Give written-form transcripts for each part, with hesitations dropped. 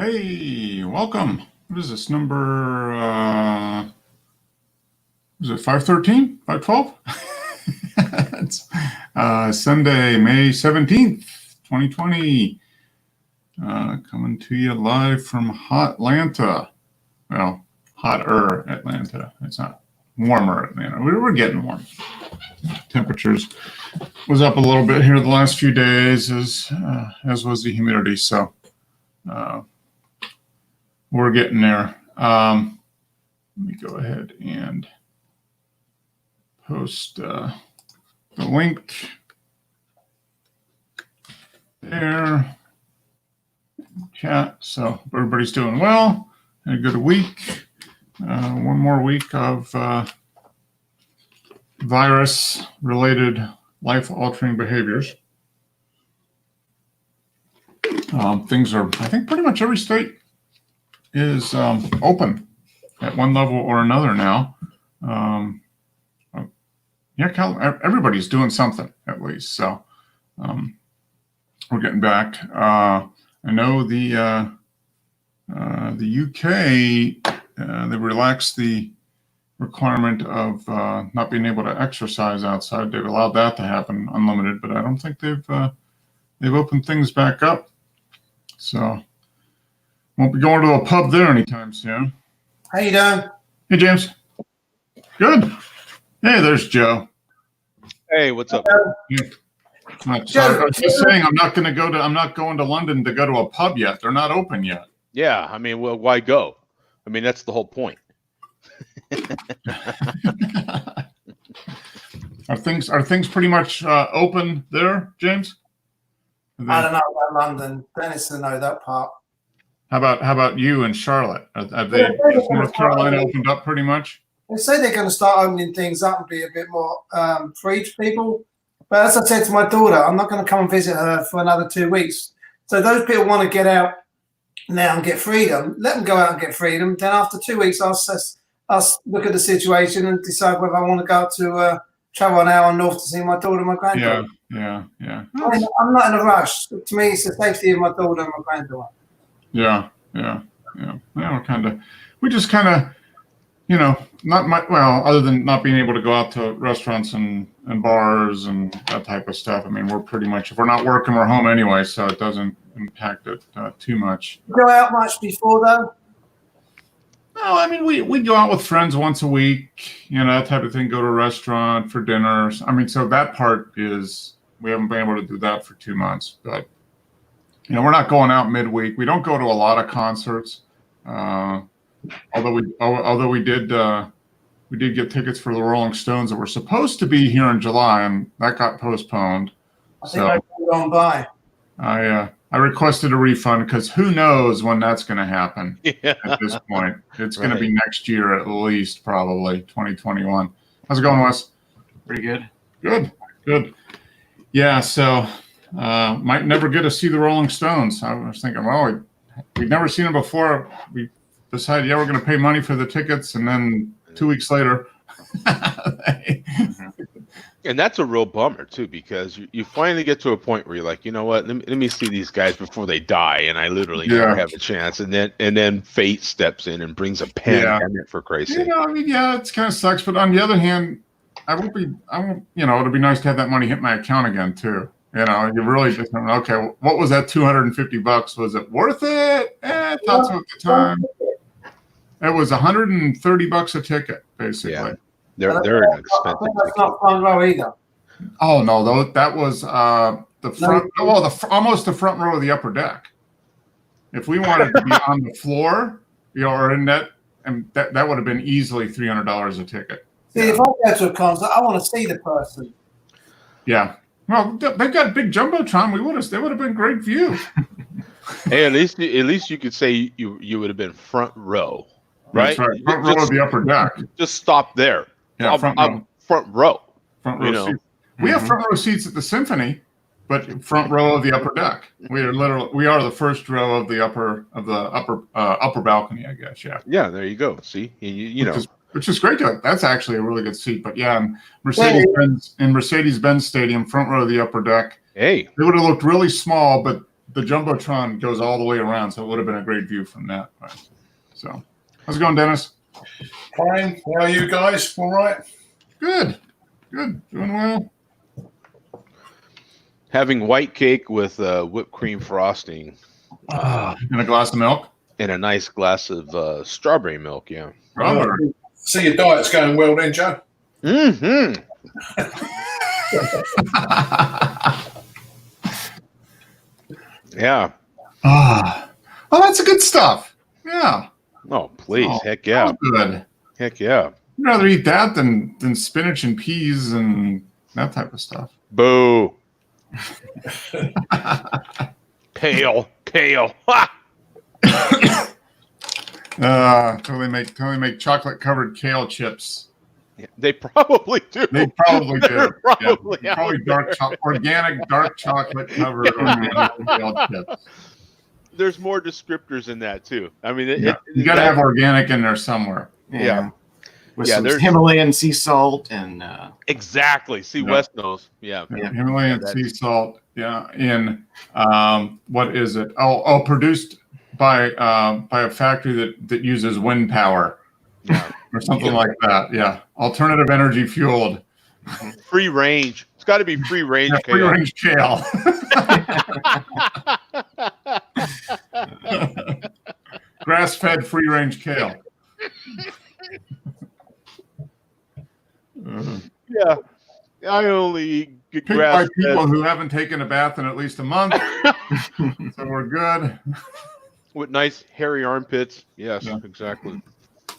Hey, welcome. What is this number? Is it 513? 512? It's Sunday, May 17th, 2020. Coming to you live from hot Atlanta. Well, hotter Atlanta. It's not warmer Atlanta. We're getting warm. Temperatures was up a little bit here the last few days, as was the humidity. So we're getting there. Let me go ahead and post the link there. Chat. So everybody's doing well. Had a good week. One more week of virus-related life-altering behaviors. Things are, I think, pretty much every state is open at one level or another now. Yeah, everybody's doing something at least. So we're getting back. I know the UK they relaxed the requirement of not being able to exercise outside. They've allowed that to happen unlimited, but I don't think they've opened things back up. So won't be going to a pub there anytime soon. How you doing? Hey, James. Good. Hey, there's Joe. Hey, what's up? Yeah. Sorry, I was just saying I'm not going to London to go to a pub yet. They're not open yet. Yeah, I mean, well, why go? I mean, that's the whole point. Are things pretty much open there, James? I don't know about London. Dennis will know that part. How about you and Charlotte? Have they? Has North Carolina opened up pretty much? They say they're going to start opening things up and be a bit more free to people. But as I said to my daughter, I'm not going to come and visit her for another 2 weeks. So those people want to get out now and get freedom. Let them go out and get freedom. Then after 2 weeks, I'll look at the situation and decide whether I want to go to travel an hour north to see my daughter and my granddaughter. Yeah. I'm not in a rush. To me, it's the safety of my daughter and my granddaughter. Yeah. We just kind of, not much. Well, other than not being able to go out to restaurants and bars and that type of stuff. I mean, we're pretty much, if we're not working, we're home anyway, so it doesn't impact it too much. You go out much before though? No, I mean, we go out with friends once a week, that type of thing. Go to a restaurant for dinners. I mean, so that part is, we haven't been able to do that for 2 months, but we're not going out midweek. We don't go to a lot of concerts, although we did get tickets for the Rolling Stones that were supposed to be here in July, and that got postponed. I think I've gone by. I requested a refund because who knows when that's going to happen at this point. It's going to be next year at least, probably 2021. How's it going, Wes? Pretty good. Good. Yeah, so might never get to see the Rolling Stones. I was thinking, well, we'd never seen them before. We decided, we're going to pay money for the tickets, and then 2 weeks later. And that's a real bummer too, because you finally get to a point where you're like, you know what, let me see these guys before they die, and I literally never have a chance. And then fate steps in and brings a pandemic for Christ's sake. It kind of sucks. But on the other hand, I won't. It'll be nice to have that money hit my account again too. You really just okay. What was that $250? Was it worth it? I thought so at the time. It was $130 a ticket, basically. Yeah. They're an expensive. That's not front row either. Oh no, that was the front. Almost the front row of the upper deck. If we wanted to be on the floor, or in that, and that would have been easily $300 a ticket. See, if I go to a concert, I want to see the person. Yeah. Well, they've got a big jumbotron. They would have been great view. Hey, at least you could say you would have been front row, right? That's right. Front row of the upper deck. Just stop there. Yeah, front row. Front row. Front row seats. We have front row seats at the Symphony, but front row of the upper deck. We are the first row of the upper balcony, I guess. Yeah. Yeah, there you go. See, which is great. That's actually a really good seat. But yeah, Mercedes-Benz Stadium, front row of the upper deck. Hey, they would have looked really small, but the jumbotron goes all the way around, so it would have been a great view from that. So, how's it going, Dennis? Fine. How are you guys? All right? Good. Doing well. Having white cake with whipped cream frosting. And a glass of milk? And a nice glass of strawberry milk, yeah. Strawberry. See, your diet's going well then, Joe? Mm-hmm. Yeah. Oh, that's good stuff. Yeah. Oh, please. Oh, heck yeah. Good. Heck yeah. I'd rather eat that than spinach and peas and that type of stuff. Boo. Kale. Ha! Totally make chocolate covered kale chips. Yeah, they probably do. They probably do. Probably, yeah. Probably organic dark chocolate covered organic kale chips. There's more descriptors in that too. I mean, you got to have organic in there somewhere. Yeah. With some Himalayan sea salt and exactly. See, West knows. Yeah. Himalayan sea salt. Yeah. In what is it? Produced by a factory that uses wind power. Yeah. Or something like that. Yeah. Alternative energy fueled. Free range. It's got to be free range. Yeah, free range kale. Grass fed free range kale. Yeah. I only eat Picked grass by people who haven't taken a bath in at least a month. So we're good. With nice hairy armpits. Yes, exactly.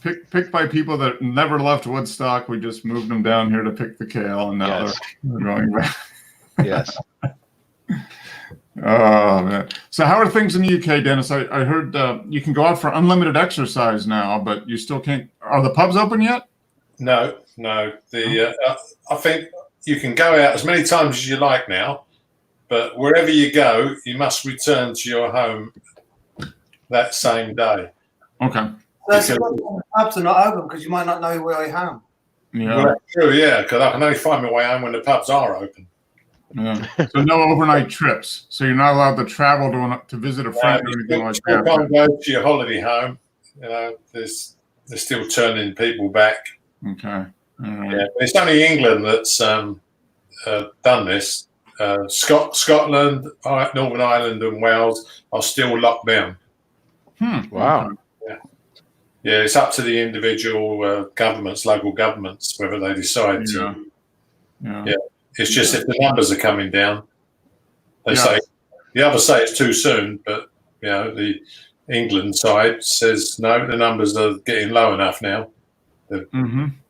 Picked by people that never left Woodstock. We just moved them down here to pick the kale, and now they're going back. Yes. Oh, man. So how are things in the UK, Dennis? I heard you can go out for unlimited exercise now, but you still can't. Are the pubs open yet? No. I think you can go out as many times as you like now, but wherever you go, you must return to your home that same day. Okay. That's the pubs are not open because you might not know your way home. Yeah. Well, that's true, yeah, because I can only find my way home when the pubs are open. Yeah. So no overnight trips. So you're not allowed to travel to visit a friend or anything like that. You can't go to your holiday home. You know, they're still turning people back. Okay. Yeah, it's only England that's done this. Scotland, Northern Ireland, and Wales are still locked down. Wow. Okay. Yeah, it's up to the individual governments, local governments, whether they decide to. Yeah. It's just if the numbers are coming down, they say the others say it's too soon, but the England side says no, the numbers are getting low enough now.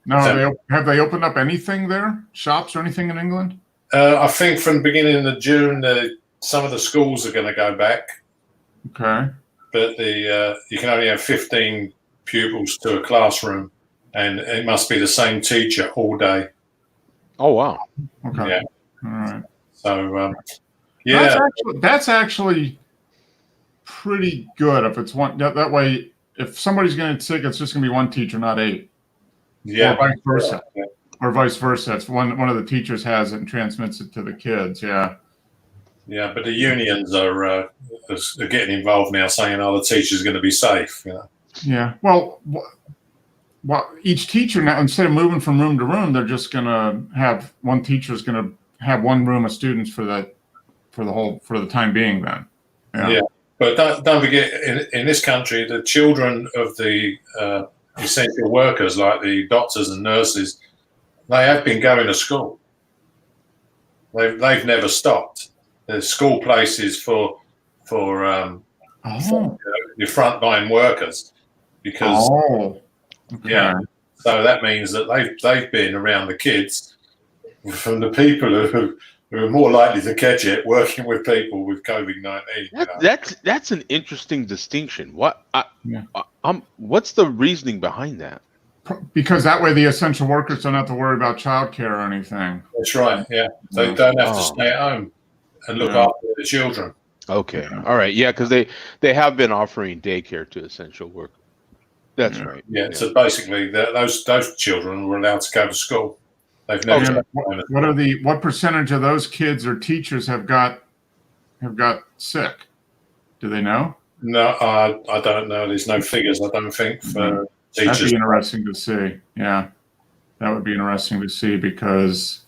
No, have they opened up anything there? Shops or anything in England? I think from the beginning of June, some of the schools are going to go back. Okay. But you can only have 15 pupils to a classroom, and it must be the same teacher all day. Oh, wow. Okay. Yeah. All right. So, That's actually pretty good if it's one. That way, if somebody's going to get sick, it's just going to be one teacher, not 8. Yeah. Or vice versa. Yeah. Or vice versa. It's one of the teachers has it and transmits it to the kids. Yeah. Yeah, but the unions are getting involved now, saying, "Oh, the teacher's going to be safe." Yeah. Well, each teacher now, instead of moving from room to room, they're just going to have one teacher is going to have one room of students for the time being. Then. Yeah. But don't forget, in this country, the children of the essential workers, like the doctors and nurses, they have been going to school. They've never stopped. There's school places for your frontline workers, because so that means that they've been around the kids from the people who are more likely to catch it, working with people with COVID-19. That's an interesting distinction. What's the reasoning behind that? Because that way the essential workers don't have to worry about childcare or anything. That's right. Yeah, they don't have to stay at home and look after the children. Okay. All right. Yeah, because they have been offering daycare to essential workers. That's right. Yeah. So basically, those children were allowed to go to school. They've never. What percentage of those kids or teachers have got sick? Do they know? No, I don't know. There's no figures, I don't think, for teachers. That'd be interesting to see. Yeah, that would be interesting to see because,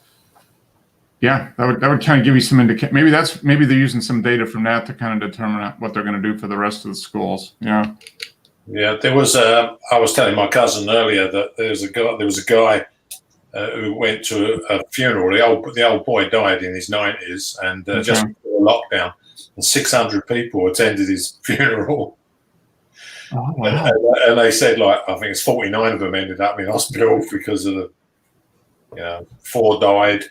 yeah, that would kind of give you some indication. Maybe they're using some data from that to kind of determine what they're going to do for the rest of the schools. Yeah. Yeah, there was. I was telling my cousin earlier that there was a guy who went to a funeral. The old boy died in his 90s, and just before lockdown, and 600 people attended his funeral. Oh, wow. And they said, like, I think it's 49 of them ended up in hospital because of the, 4 died.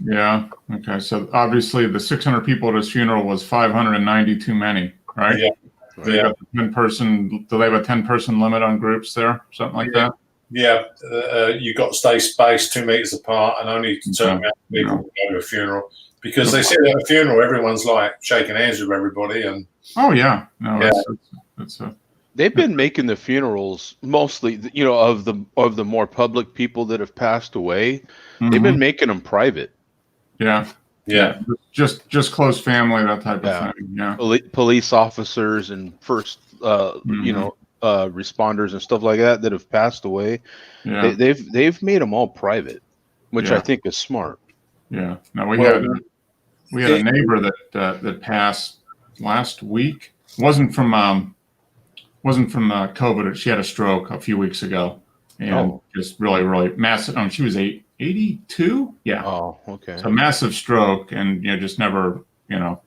Yeah. Okay. So obviously, the 600 people at his funeral was 590 too many, right? Yeah. They got the 10-person. Do they have a 10-person limit on groups there? Something like that. Yeah, you got to stay spaced 2 meters apart, and only a certain amount of people can go to a funeral, because they say at a funeral everyone's like shaking hands with everybody. And oh yeah, no, that's they've been making the funerals mostly, of the more public people that have passed away. They've been making them private. Yeah. Just close family, that type of thing. Yeah. Police officers and first, responders and stuff like that have passed away. Yeah. They've made them all private, which I think is smart. Yeah. Now we had a neighbor that passed last week. Wasn't from COVID. She had a stroke a few weeks ago, and just really, really massive. She was 82. Yeah. Oh, okay. So massive stroke, and just never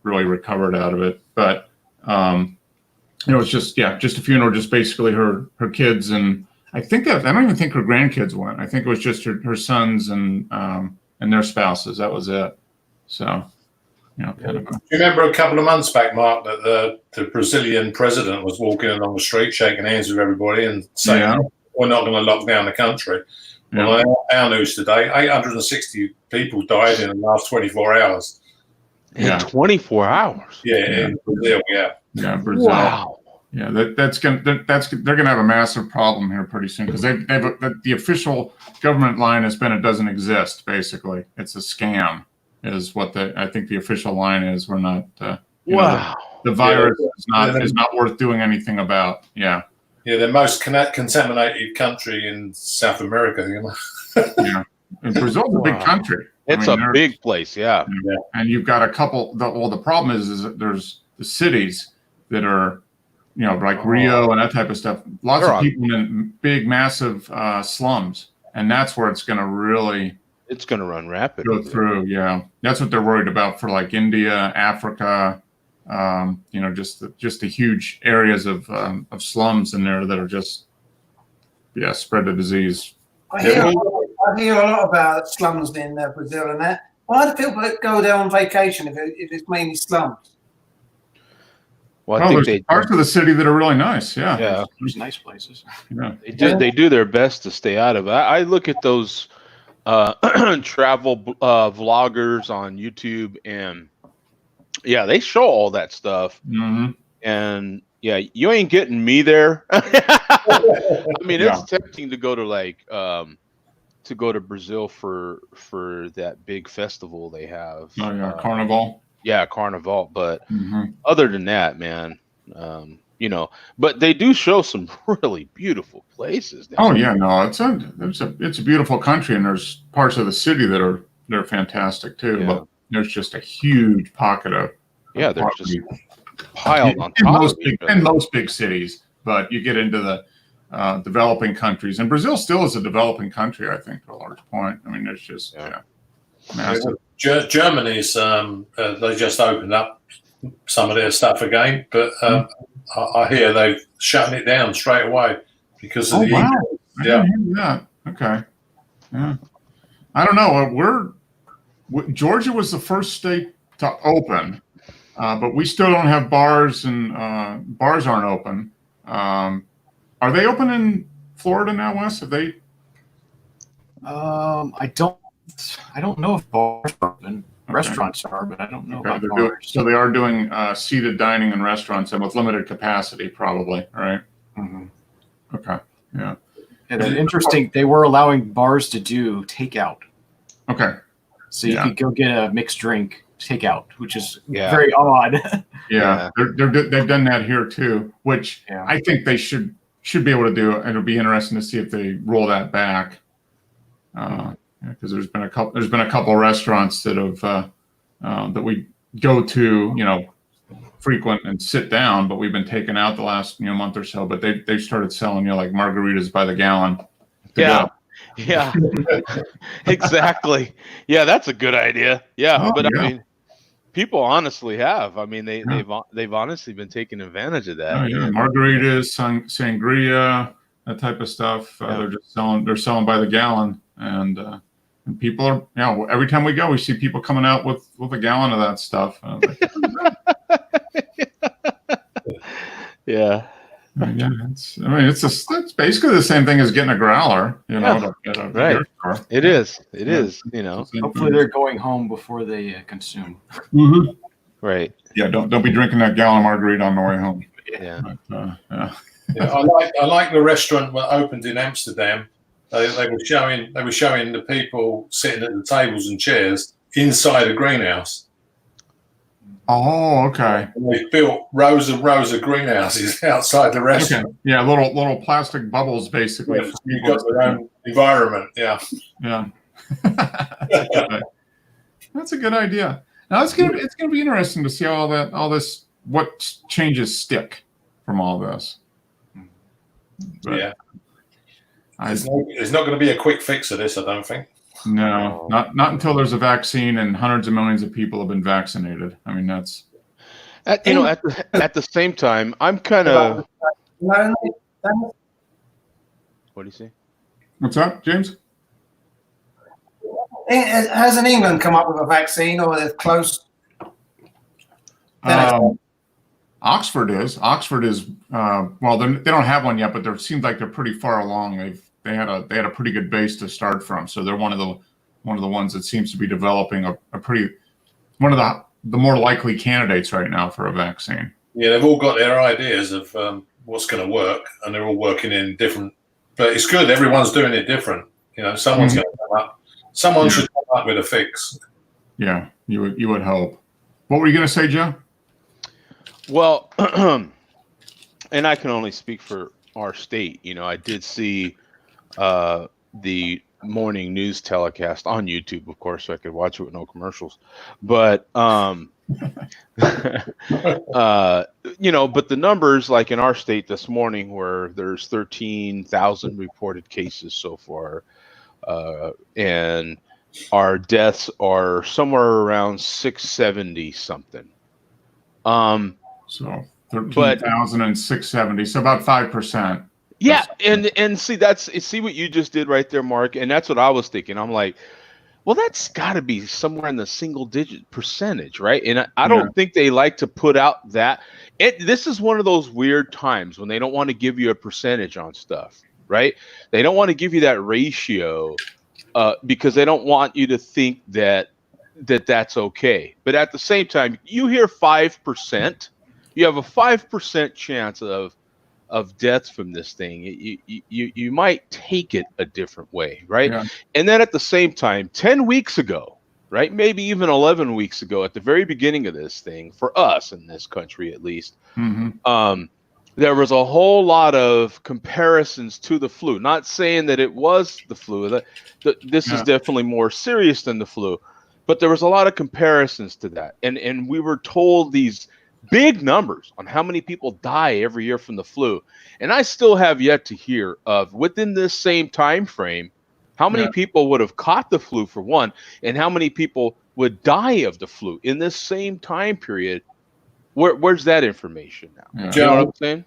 really recovered out of it. But it's just a funeral, just basically her kids, and I don't even think her grandkids went. I think it was just her sons and their spouses. That was it. So. Do you remember a couple of months back, Mark, that the Brazilian president was walking along the street shaking hands with everybody and saying, we're not going to lock down the country? Yeah. Well, our news today, 860 people died in the last 24 hours. In 24 hours? Yeah, in Brazil, Yeah, Brazil. Wow. Yeah, they're gonna have a massive problem here pretty soon, because the official government line has been it doesn't exist. Basically, it's a scam. Is what I think the official line is. We're not. Wow. The virus is not worth doing anything about. Yeah. Yeah, the most contaminated country in South America. Yeah, and Brazil's a big country. It's a big place. Yeah. And you've got a couple. The problem is that there's the cities that are, like Rio and that type of stuff. Lots of people in big, massive slums, and that's where it's going to really. It's going to run rapid. Go through, that's what they're worried about for like India, Africa, just the huge areas of slums in there that are just, spread the disease. I hear a lot about slums in Brazil and that. Why do people go there on vacation if it's mainly slums? Well, I think there's parts of the city that are really nice. Yeah, there's nice places. Yeah, they do their best to stay out of it. I look at those travel vloggers on YouTube, and they show all that stuff. And you ain't getting me there. I mean, it's tempting to go to Brazil for that big festival they have. Carnival. Yeah, Carnival. But other than that, man, but they do show some really beautiful places. It's a beautiful country, and there's parts of the city that they're fantastic too. Yeah. But there's just a huge pocket of there's just piled on top in most big cities. But you get into the developing countries, and Brazil still is a developing country, I think, to a large point. I mean, there's just massive. Germany's they just opened up some of their stuff again, but I hear they're shutting it down straight away because of the I didn't hear that. Okay. Yeah. I don't know. Georgia was the first state to open, but we still don't have bars, and bars aren't open. Are they open in Florida now, Wes? Have they? I don't know if bars are open. Restaurants are, but I don't know about bars. So they are doing seated dining in restaurants, and with limited capacity, probably, right? Okay. Yeah. And it's interesting, they were allowing bars to do takeout. Okay. So you could go get a mixed drink takeout, which is Yeah. very odd. Yeah, they've done that here too, which I think they should be able to do, and it'll be interesting to see if they roll that back. Because there's been a couple restaurants that have that we go to, frequent and sit down, but we've been taken out the last month or so. But they've started selling like margaritas by the gallon. Yeah. Exactly. Yeah, that's a good idea. Yeah, I mean, people honestly have. I mean, they've honestly been taking advantage of that. Oh, yeah. Margaritas, sangria, that type of stuff. They're just selling by the gallon, and people are, every time we go, we see people coming out with a gallon of that stuff. Yeah. It's basically the same thing as getting a growler, at a right. beer store. It is. Hopefully they're going home before they consume. Mm-hmm. Right. Yeah. Don't be drinking that gallon of margarita on the way home. Yeah. But, I like the restaurant that opened in Amsterdam. They were showing the people sitting at the tables and chairs inside a greenhouse. Oh, okay. And they've built rows and rows of greenhouses outside the restaurant. Okay. Yeah, little plastic bubbles, basically. Yeah, you've got their own environment. Yeah. Yeah. That's a good idea. Now it's gonna be interesting to see what changes stick from all this. But there's not going to be a quick fix of this, I don't think. No, not until there's a vaccine and hundreds of millions of people have been vaccinated. I mean, that's at the same time, I'm kind of. What do you say? What's up, James? Hasn't England come up with a vaccine, or they're close? Oxford is. Well, they don't have one yet, but it seems like they're pretty far along. They had a pretty good base to start from, so they're one of the ones that seems to be developing one of the more likely candidates right now for a vaccine. Yeah, they've all got their ideas of what's going to work, and they're all working in different. But it's good. Everyone's doing it different. Someone's going to come up. Someone should come up with a fix. Yeah, you would hope. What were you going to say, Joe? Well, and I can only speak for our state. I did see the morning news telecast on YouTube, of course, so I could watch it with no commercials. But but the numbers, like in our state this morning, where there's 13,000 reported cases so far, and our deaths are somewhere around 670 something. So 13,000 and 670, so about 5%. Yeah, and see what you just did right there, Mark, and that's what I was thinking. I'm like, well, that's got to be somewhere in the single-digit percentage, right? And I don't think they like to put out that. This is one of those weird times when they don't want to give you a percentage on stuff, right? They don't want to give you that ratio because they don't want you to think that's okay. But at the same time, you hear 5%, you have a 5% chance of deaths from this thing. You might take it a different way, right? Yeah. And then at the same time, 10 weeks ago, right, maybe even 11 weeks ago, at the very beginning of this thing, for us in this country at least, there was a whole lot of comparisons to the flu. Not saying that it was the flu. This is definitely more serious than the flu, but there was a lot of comparisons to that. And we were told these big numbers on how many people die every year from the flu. And I still have yet to hear of, within this same time frame, how many people would have caught the flu, for one, and how many people would die of the flu in this same time period. Where's that information now? Joe, you know what I'm saying?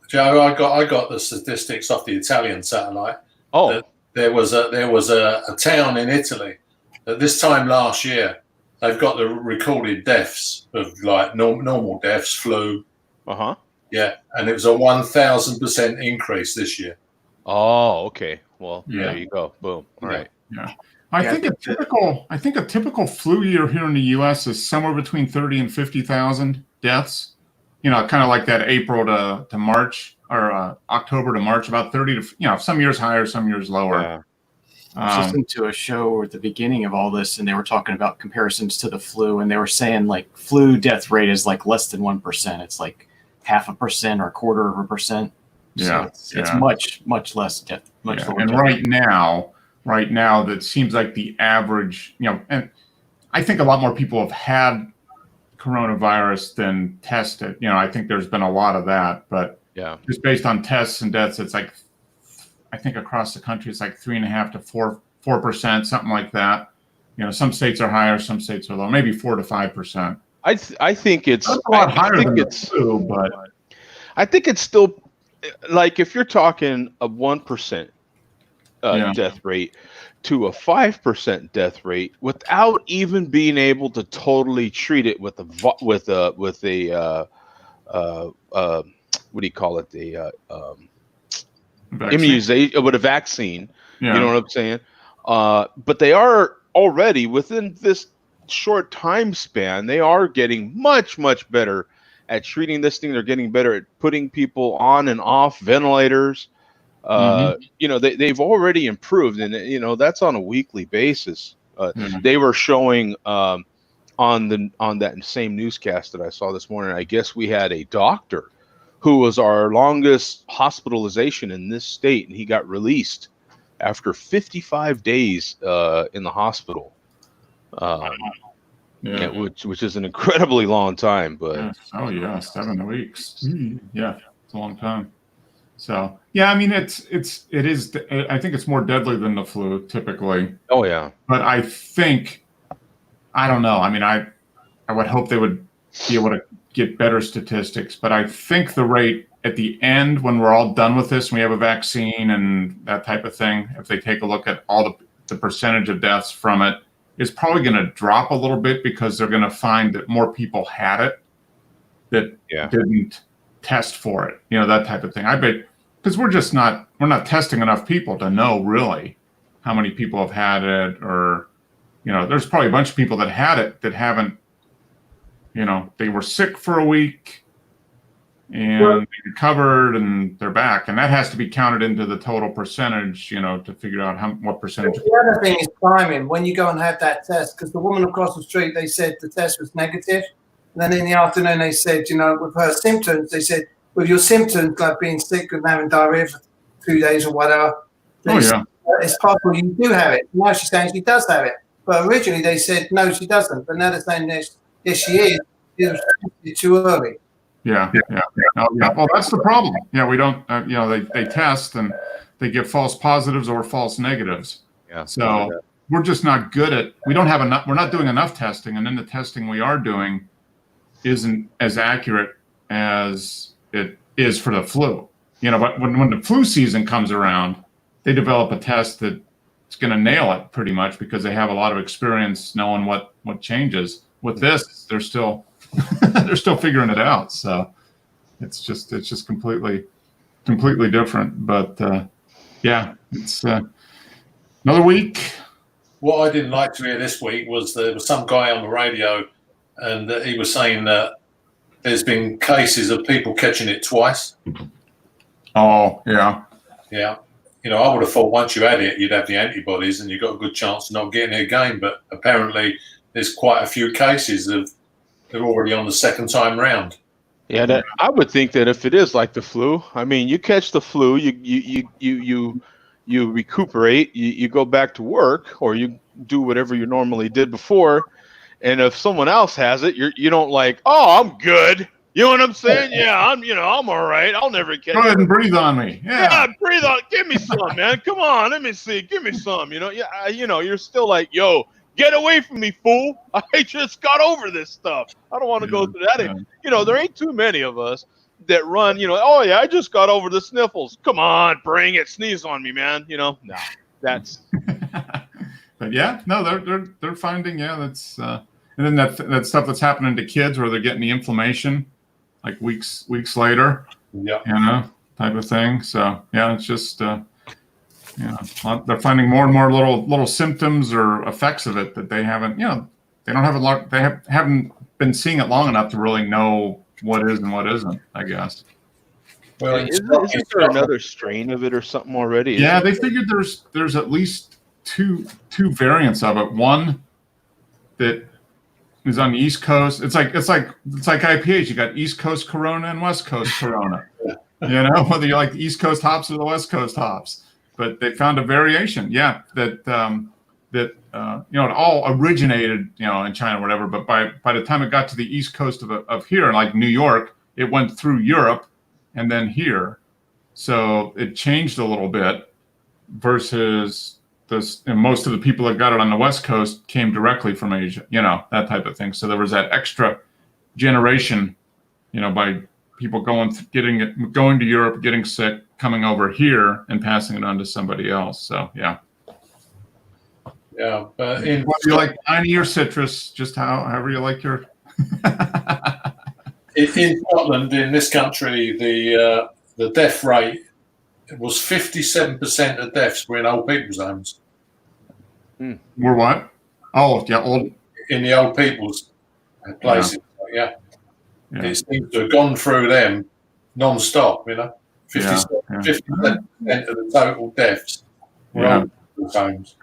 Joe, I got the statistics off the Italian satellite. Oh, there was a town in Italy at this time last year. They've got the recorded deaths of like normal deaths, flu. Yeah, and it was a 1,000% increase this year. Oh, okay. Well, there you go. Boom. All right. Yeah. I think a typical flu year here in the U.S. is somewhere between 30 and 50,000 deaths. Kind of like that April to March or October to March, about 30 to, some years higher, some years lower. I was listening to a show at the beginning of all this, and they were talking about comparisons to the flu, and they were saying like flu death rate is like less than 1%. It's like 0.5% or 1/4%. Yeah, so it's much less death. Much lower. And death. right now, that seems like the average. And I think a lot more people have had coronavirus than tested. I think there's been a lot of that, but just based on tests and deaths, it's like, I think across the country, it's like 3.5 to 4%, something like that. Some states are higher, some states are lower, maybe 4 to 5%. I think it's a lot higher than the flu, but I think it's still like if you're talking a 1% death rate to a 5% death rate without even being able to totally treat it with a what do you call it, the immunization, with a vaccine. You know what I'm saying? But they are already within this short time span, they are getting much better at treating this thing. They're getting better at putting people on and off ventilators. They've already improved, and that's on a weekly basis. They were showing on that same newscast that I saw this morning, I guess we had a doctor who was our longest hospitalization in this state, and he got released after 55 days in the hospital, which is an incredibly long time. But 7 weeks. Yeah, it's a long time. So I mean, it is. I think it's more deadly than the flu typically. Oh yeah. But I think, I don't know. I mean, I would hope they would be able to get better statistics, but I think the rate at the end, when we're all done with this and we have a vaccine and that type of thing, if they take a look at all the percentage of deaths from it, is probably going to drop a little bit, because they're going to find that more people had it that didn't test for it, that type of thing. I bet, because we're not testing enough people to know really how many people have had it, or, there's probably a bunch of people that had it that haven't, they were sick for a week and they recovered and they're back. And that has to be counted into the total percentage, to figure out what percentage. The other thing is timing. When you go and have that test, because the woman across the street, they said the test was negative. And then in the afternoon, they said, with her symptoms, they said, with your symptoms, like being sick and having diarrhea for 2 days or whatever, it's possible you do have it. Now she's saying she does have it. But originally they said, no, she doesn't. But now they're saying, yes, she is. It's too early. Yeah. Well, that's the problem. We don't, they test and they get false positives or false negatives. Yeah. So we're just not good at, we're not doing enough testing. And then the testing we are doing isn't as accurate as it is for the flu. But when the flu season comes around, they develop a test that's going to nail it pretty much, because they have a lot of experience knowing what changes. With this, they're still figuring it out. So it's just completely different. But it's another week. What I didn't like to hear this week was there was some guy on the radio, and he was saying that there's been cases of people catching it twice. Oh, yeah. Yeah. I would have thought once you had it, you'd have the antibodies and you've got a good chance of not getting it again. But apparently there's quite a few cases of they're already on the second time round. Yeah, I would think that if it is like the flu, I mean, you catch the flu, you recuperate, you go back to work, or you do whatever you normally did before. And if someone else has it, you don't like, oh, I'm good. You know what I'm saying? Yeah, I'm all right. I'll never catch it. Go ahead and breathe on me. Yeah, breathe on. Give me some, man. Come on, let me see. Give me some. You're still like, yo, get away from me, fool. I just got over this stuff. I don't want to go through that. Yeah. There ain't too many of us that run, oh, yeah, I just got over the sniffles. Come on, bring it. Sneeze on me, man. No, that's. But they're finding, that's, and then that stuff that's happening to kids where they're getting the inflammation like weeks later, type of thing. So, it's just, they're finding more and more little symptoms or effects of it that they haven't, they don't have a lot, haven't been seeing it long enough to really know what is and what isn't, I guess. Well, isn't there another strain of it or something already? Yeah, they figured there's at least two variants of it. One that is on the East Coast. It's like IPAs. You got East Coast Corona and West Coast Corona. You know, whether you like the East Coast hops or the West Coast hops. But they found a variation, that it all originated, in China or whatever. But by the time it got to the East Coast of here, like New York, it went through Europe and then here. So it changed a little bit versus this. And most of the people that got it on the West Coast came directly from Asia, that type of thing. So there was that extra generation, by people going to Europe, getting sick, coming over here and passing it on to somebody else. So yeah. Yeah, but whether you like piney or citrus, just however you like your. In Scotland, in this country, the death rate was 57% of deaths were in old people's homes. Were what? Oh, yeah, old. In the old people's places, yeah. It seems to have gone through them non-stop. 57% of the total deaths were old people's homes.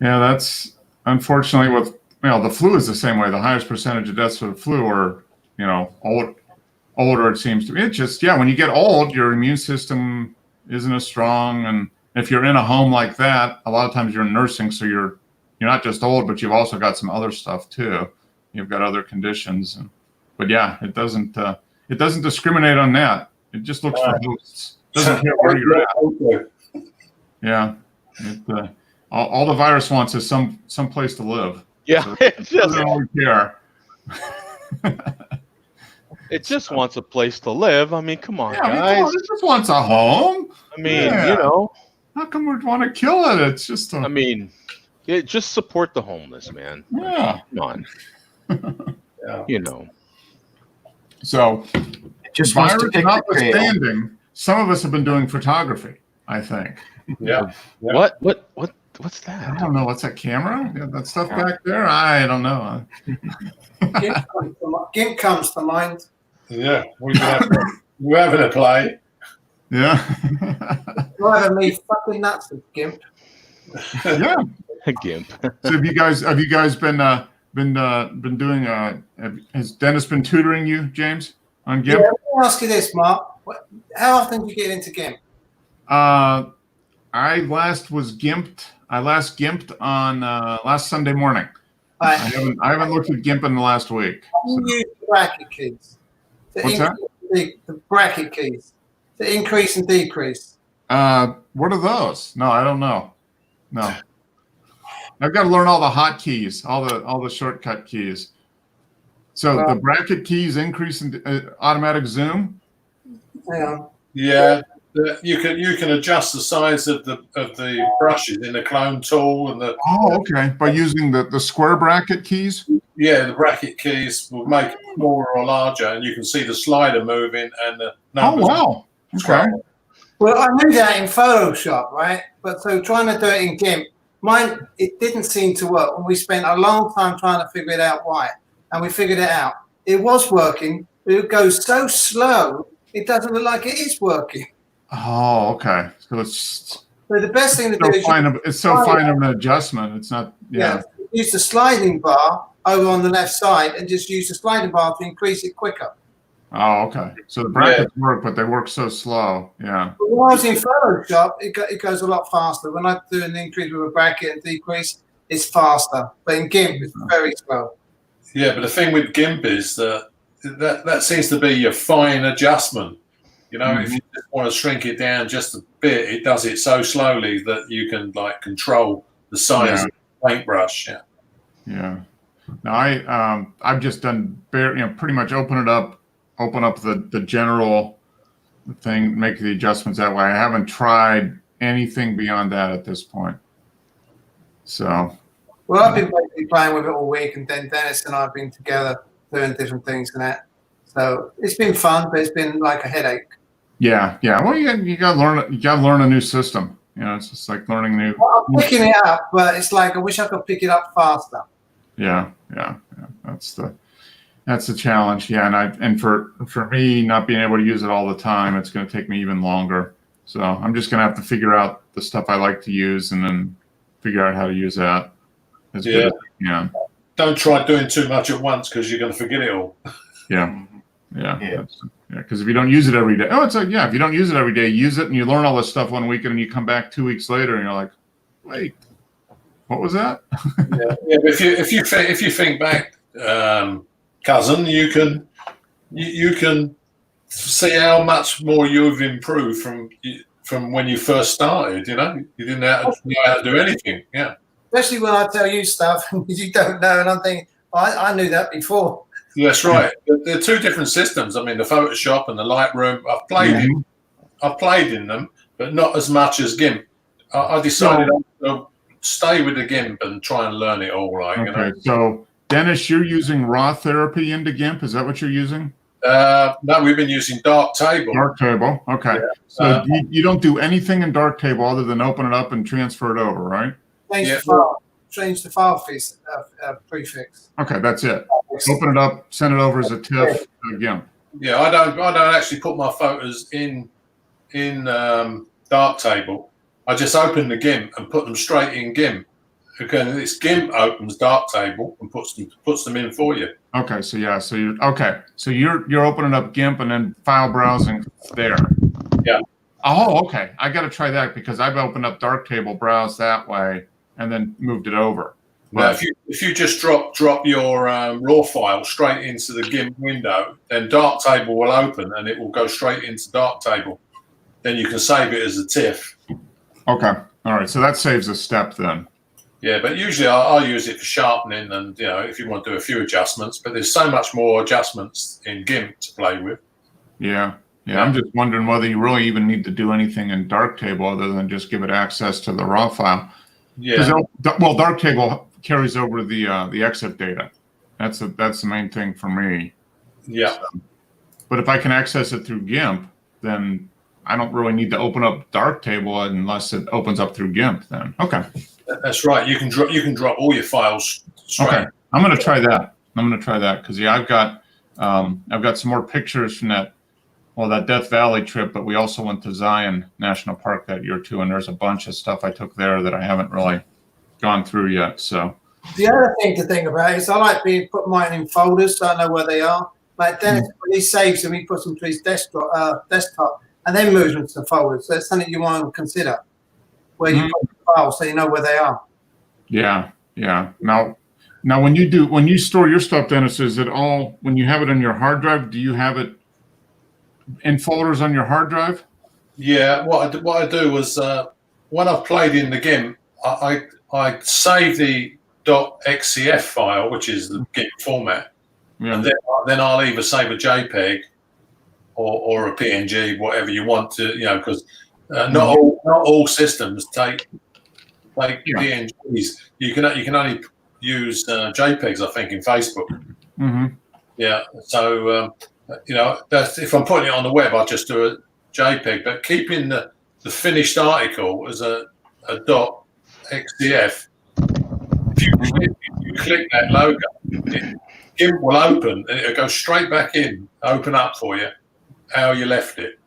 Yeah, that's unfortunately with the flu is the same way. The highest percentage of deaths with the flu are older. It seems to be. It's just when you get old, your immune system isn't as strong, and if you're in a home like that, a lot of times you're nursing, so you're not just old, but you've also got some other stuff too. You've got other conditions, but it doesn't discriminate on that. It just looks for hosts. Doesn't care where you're at. Yeah. All the virus wants is some place to live. Yeah, so it doesn't really care. It just wants a place to live. I mean, come on, guys. It just wants a home. I mean, how come we want to kill it? It's just. Just support the homeless, man. Yeah, come on. So, just virus notwithstanding, some of us have been doing photography. I think. Yeah. What's that? I don't know. What's that camera? That stuff back there? I don't know. GIMP comes to mind. Yeah, we're having a play. Yeah. You're having me fucking nuts with GIMP. Yeah. GIMP. So have you guys been doing? Has Dennis been tutoring you, James, on GIMP? Yeah, let me ask you this, Mark. How often do you get into GIMP? I last gimped on last Sunday morning. I haven't looked at GIMP in the last week. You use the bracket keys. What's that? The bracket keys to increase and decrease. What are those? No, I don't know. No, I've got to learn all the hotkeys, all the shortcut keys. So the bracket keys increase in automatic zoom. Yeah. You can adjust the size of the brushes in the clone tool and the. Oh, okay. By using the square bracket keys. Yeah, the bracket keys will make it smaller or larger, and you can see the slider moving and the numbers. Oh wow! Okay. Well, I knew that in Photoshop, right? But so trying to do it in GIMP, it didn't seem to work. And we spent a long time trying to figure it out why, and we figured it out. It was working, but it goes so slow, it doesn't look like it is working. Oh, okay. So the best thing to do is it's so fine of an adjustment. It's not. Yeah. Use the sliding bar over on the left side, and just use the sliding bar to increase it quicker. Oh, okay. So the brackets work, but they work so slow. Yeah. But when I was in Photoshop, it goes a lot faster. When I do an increase with a bracket and decrease, it's faster. But in GIMP, it's very slow. Yeah, but the thing with GIMP is that seems to be your fine adjustment. If you just want to shrink it down just a bit, it does it so slowly that you can control the size of the paintbrush. Yeah. Yeah. Now I've just done pretty much open up the general thing, make the adjustments that way. I haven't tried anything beyond that at this point. So. Well, I've been basically playing with it all week, and then Dennis and I have been together doing different things and that. So it's been fun, but it's been like a headache. Yeah. Well, you got to learn a new system. It's just like learning new. Well, I'm picking it up, but it's like I wish I could pick it up faster. Yeah. That's the challenge. Yeah, and for me not being able to use it all the time, it's going to take me even longer. So I'm just going to have to figure out the stuff I like to use, and then figure out how to use that. As Yeah. good as you can. Don't try doing too much at once because you're going to forget it all. Yeah. Yeah. Because if you don't use it every day, if you don't use it every day, use it and you learn all this stuff one weekend and you come back 2 weeks later and you're like, wait, what was that? But if you think back, cousin, you can see how much more you've improved from when you first started. You know, you didn't know how to do anything. Yeah. Especially when I tell you stuff you don't know, and I'm thinking, I knew that before. That's right. They're two different systems. I mean, the Photoshop and the Lightroom. I've played in them, but not as much as GIMP. I decided to stay with the GIMP and try and learn it all. So Dennis, you're using raw therapy into GIMP. Is that what you're using? No, we've been using Darktable. Darktable. Okay. Yeah. So you don't do anything in Darktable other than open it up and transfer it over, right? Change the file prefix. Okay, that's it. Open it up, send it over as a TIFF to GIMP. Yeah, I don't actually put my photos in Darktable. I just open the GIMP and put them straight in GIMP. Okay, this GIMP opens Darktable and puts them in for you. Okay, so you're opening up GIMP and then file browsing there. Yeah. Oh, okay. I got to try that because I've opened up Darktable, browsed that way, and then moved it over. Now, if you just drop your raw file straight into the GIMP window, then Darktable will open and it will go straight into Darktable. Then you can save it as a TIFF. Okay. All right. So that saves a step then. Yeah, but usually I'll use it for sharpening and, if you want to do a few adjustments. But there's so much more adjustments in GIMP to play with. Yeah. I'm just wondering whether you really even need to do anything in Darktable other than just give it access to the raw file. Yeah. Well, Darktable carries over the EXIF data. That's the main thing for me. Yeah. But if I can access it through GIMP, then I don't really need to open up Darktable unless it opens up through GIMP. Then okay. That's right. You can drop all your files straight. Okay. I'm going to try that. Because I've got some more pictures from that Death Valley trip, but we also went to Zion National Park that year too, and there's a bunch of stuff I took there that I haven't really gone through yet. So the other thing to think about is I like put mine in folders so I know where they are. Like Dennis, when he saves them, he puts them to his desktop, and then moves them to the folders. So it's something you want to consider where you put the files so you know where they are. Yeah. Now when you store your stuff, Dennis, is it all when you have it on your hard drive? Do you have it in folders on your hard drive? Yeah, what I do was when I've played in the GIMP, I save the .xcf file, which is the GIMP format, and then I'll either save a JPEG or a PNG, whatever you want to, because not all systems take PNGs. You can only use JPEGs, I think, in Facebook. Mm-hmm. Yeah, so. That's if I'm putting it on the web, I'll just do a JPEG. But keeping the finished article as a .xcf, if you click that logo, GIMP will open and it'll go straight back in, open up for you how you left it.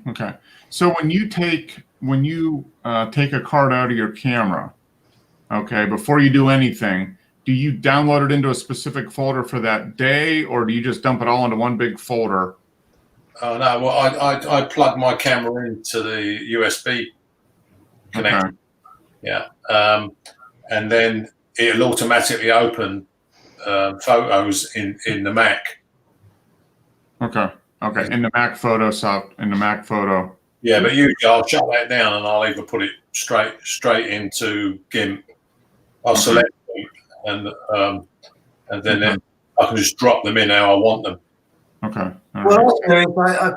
Okay. So when you take a card out of your camera, okay, before you do anything, do you download it into a specific folder for that day, or do you just dump it all into one big folder? Oh no! Well, I plug my camera into the USB connector. Okay. Yeah, and then it'll automatically open photos in the Mac. Okay. In the Mac Photo. Yeah, but usually I'll shut that down and I'll either put it straight into GIMP. I'll select them and then I can just drop them in how I want them. Okay. I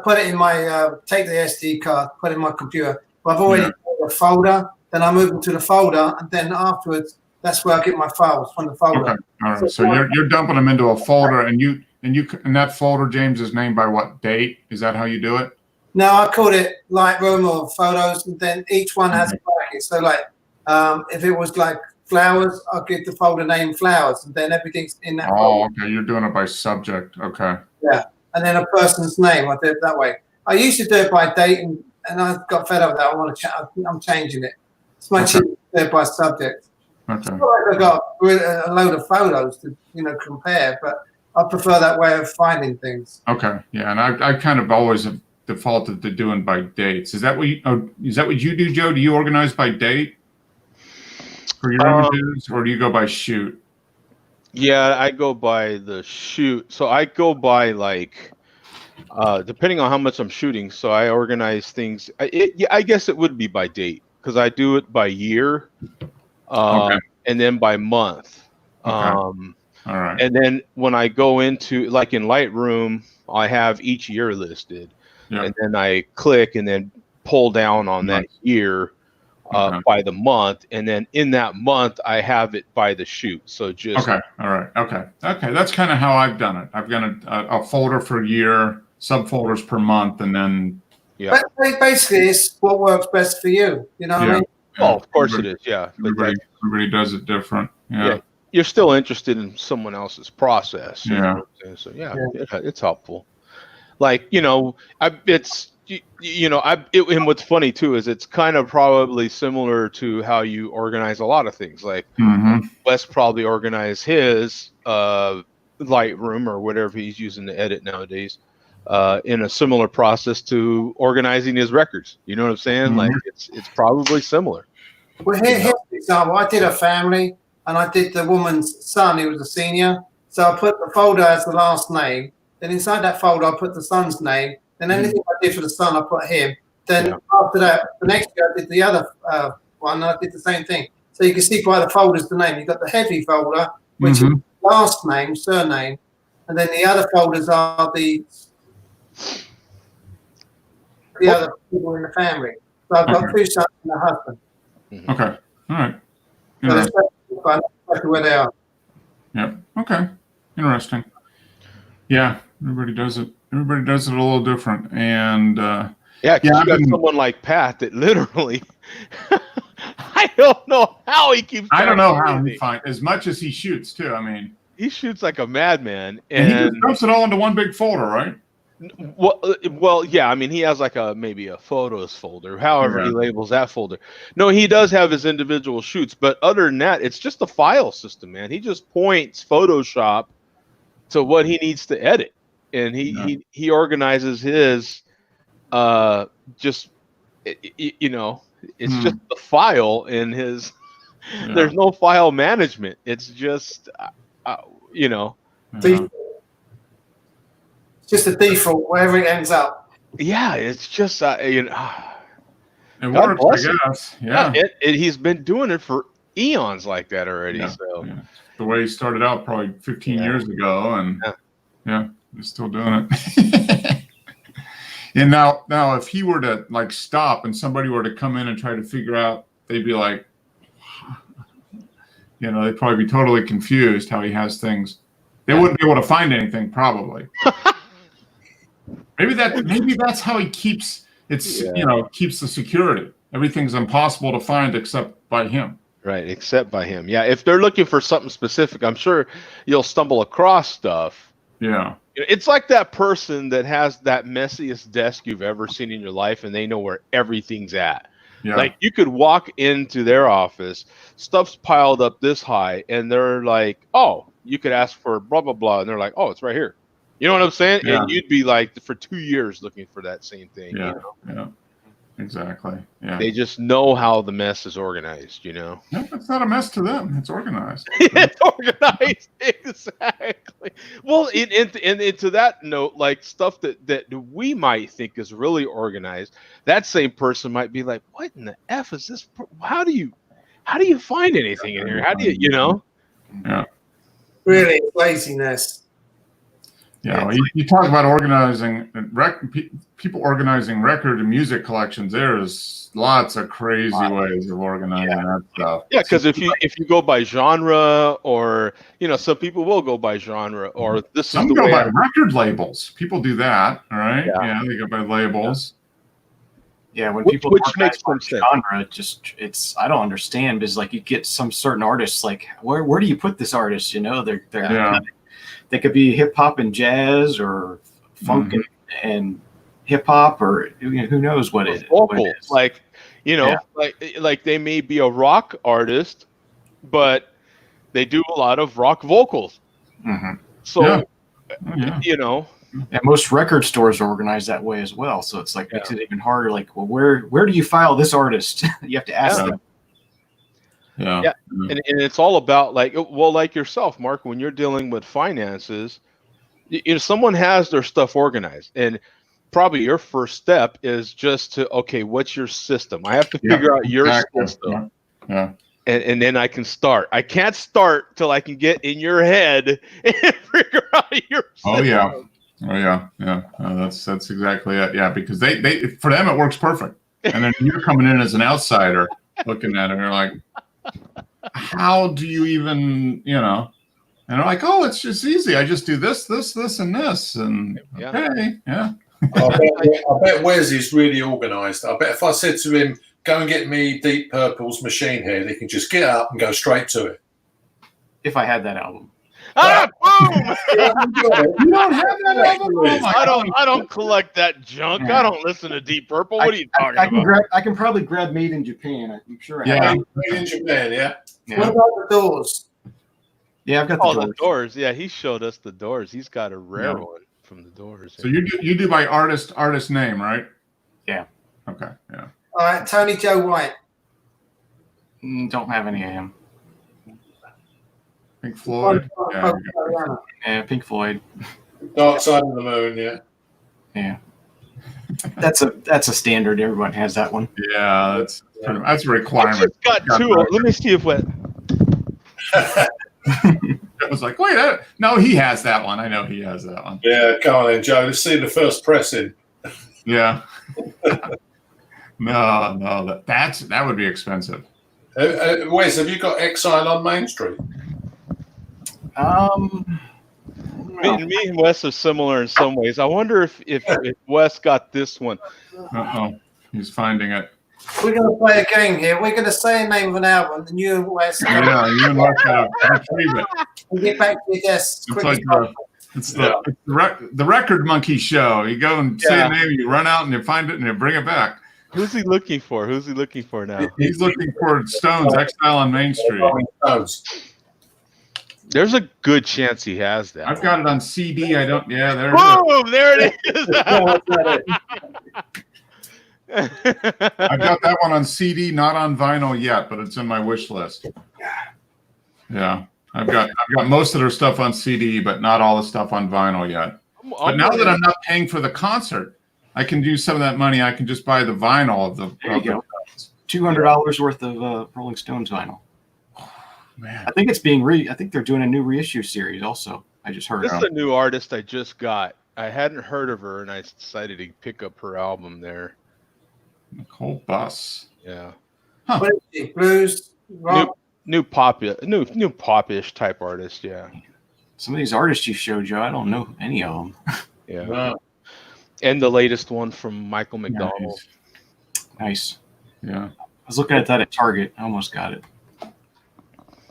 put it in my take the SD card, put it in my computer. If I've already got a folder, then I move them to the folder, and then afterwards, that's where I get my files from the folder. Okay. All right. So you're dumping them into a folder, and that folder, James, is named by what date? Is that how you do it? No, I called it Lightroom or Photos, and then each one has a bracket. So like, if it was like flowers, I'll give the folder name flowers, and then everything's in that folder. Okay. You're doing it by subject. Okay. Yeah. And then a person's name, I do it that way. I used to do it by date, and I got fed up with that. I'm changing it. It's much easier They're by subject. Okay. It's not like I've got a load of photos to compare, but I prefer that way of finding things. Okay. Yeah, and I kind of always have defaulted to doing by dates. Is that what you do, Joe? Do you organize by date for your images, or do you go by shoot? Yeah, I go by the shoot. So I go by like depending on how much I'm shooting. So I organize things. I guess it would be by date because I do it by year, Okay. and then by month. Okay. All right. And then when I go into like in Lightroom, I have each year listed, and then I click and then pull down on that year by the month, and then in that month I have it by the shoot. So just okay. All right. Okay. That's kind of how I've done it. I've got a folder for a year, subfolders per month, and then But basically, it's what works best for you. You know what I mean? Oh, of course it is. Yeah. Everybody does it different. Yeah. You're still interested in someone else's process. You Yeah. know what I'm saying? So yeah, it's helpful. Like, and what's funny too is it's kind of probably similar to how you organize a lot of things. Like Wes probably organized his Lightroom or whatever he's using to edit nowadays in a similar process to organizing his records. You know what I'm saying? Like it's probably similar. Well, here's an example. I did a family, and I did the woman's son. He was a senior. So I put the folder as the last name. Then inside that folder, I put the son's name. Then anything I did for the son, I put him. Then after that, the next year, I did the other one, and I did the same thing. So you can see by the folders the name. You've got the heavy folder, which is last name, surname. And then the other folders are the other people in the family. So I've got two sons and a husband. Okay. All right. So that's exactly where they are. Yeah. Okay. Interesting. Yeah. Everybody does it a little different. And you got someone like Pat that literally I don't know how he keeps I don't know how he finds as much as he shoots too. I mean, he shoots like a madman, and he just dumps it all into one big folder, right? Well, yeah. I mean, he has like maybe a photos folder, however he labels that folder. No, he does have his individual shoots, but other than that, it's just a file system, man. He just points Photoshop to what he needs to edit, and he organizes his it's just the file in his. There's no file management. It's just Just a default wherever it ends up. Yeah, it's just it works, I guess. Yeah, he's been doing it for eons like that already. So the way he started out probably 15 years ago, and he's still doing it. And now if he were to like stop and somebody were to come in and try to figure out, they'd be like, they'd probably be totally confused how he has things. They wouldn't be able to find anything probably. Maybe that's how he keeps keeps the security. Everything's impossible to find except by him. Right, except by him. Yeah, if they're looking for something specific, I'm sure you'll stumble across stuff. Yeah. It's like that person that has that messiest desk you've ever seen in your life, and they know where everything's at. Yeah. Like you could walk into their office, stuff's piled up this high, and they're like, "Oh, you could ask for blah blah blah," and they're like, "Oh, it's right here." You know what I'm saying? Yeah. And you'd be like for 2 years looking for that same thing. Yeah. Yeah. Exactly. Yeah. They just know how the mess is organized, No, it's not a mess to them. It's organized. It's organized. Exactly. Well, and to that note, like stuff that we might think is really organized, that same person might be like, "What in the F is this? How do you find anything in here? How do you?" Yeah. Really, laziness. Yeah, well, you talk about organizing people organizing record and music collections. There's lots of crazy ways of organizing that stuff. Yeah, because if you go by genre, or some people will go by genre, or some go by record labels. People do that, all right? Yeah, they go by labels. Yeah, when people which makes sense. Genre, it's I don't understand because like you get some certain artists like where do you put this artist? They're they could be hip hop and jazz or funk and hip hop or who knows what it is. Like You know, like they may be a rock artist, but they do a lot of rock vocals. Mm-hmm. So, you know. And most record stores are organized that way as well. So it's like makes it even harder. Like, well, where do you file this artist? You have to ask them. Yeah. And it's all about like yourself, Mark, when you're dealing with finances, someone has their stuff organized, and probably your first step is just to, okay, what's your system? I have to figure out your system. Yeah. And then I can start. I can't start till I can get in your head and figure out your system. Oh yeah. That's exactly it. Yeah, because they for them it works perfect, and then you're coming in as an outsider looking at it, and you're like, how do you even, And they're like, oh, it's just easy. I just do this, and this, and okay, yeah. I bet Wes is really organised. I bet if I said to him, go and get me Deep Purple's Machine Head, he can just get up and go straight to it. If I had that album. Boom! You don't have that album? Oh I don't collect that junk. I don't listen to Deep Purple. What are you talking about? I can probably grab Made in Japan. I'm sure. Made in Japan. Yeah. What about the Doors? Yeah, I've got the Doors. Yeah, he showed us the Doors. He's got a rare one from the Doors. So you do by artist name, right? Yeah. Okay. Yeah. All right, Tony Joe White. Don't have any of him. Pink Floyd. Yeah, Pink Floyd. Dark Side of the Moon. Yeah. Yeah. That's a standard. Everyone has that one. Yeah, that's a requirement. I've just got two. Let me see if what. It was like, wait, no, he has that one. I know he has that one. Yeah, come on then, Joe. Let's see the first pressing. Yeah. No, that would be expensive. Wes, have you got Exile on Main Street? Me and Wes are similar in some ways. I wonder if Wes got this one. He's finding it. We're going to play a game here. We're going to say a name of an album, and you and Wes. Yeah, you and Wes got to retrieve it. And get back to your desk. It's the Record Monkey show. You go and say a name, you run out and you find it and you bring it back. Who's he looking for? Who's he looking for now? He's looking for Stones, Exile on Main Street. There's a good chance he has that. I've got it on CD. I don't. Yeah, there. Boom! There it is. I've got that one on CD, not on vinyl yet, but it's in my wish list. Yeah, I've got most of their stuff on CD, but not all the stuff on vinyl yet. But now that I'm not paying for the concert, I can use some of that money. I can just buy the vinyl of the. There you go. $200 worth of Rolling Stones vinyl. Man. I think it's being I think they're doing a new reissue series also. I just heard. This is a new artist I just got. I hadn't heard of her, and I decided to pick up her album there. Nicole Buss. Yeah. Huh. Blues, rock. New pop-ish type artist. Yeah. Some of these artists you showed, Joe, I don't know any of them. Yeah. Wow. And the latest one from Michael Mcdowell. Nice. Yeah. I was looking at that at Target. I almost got it.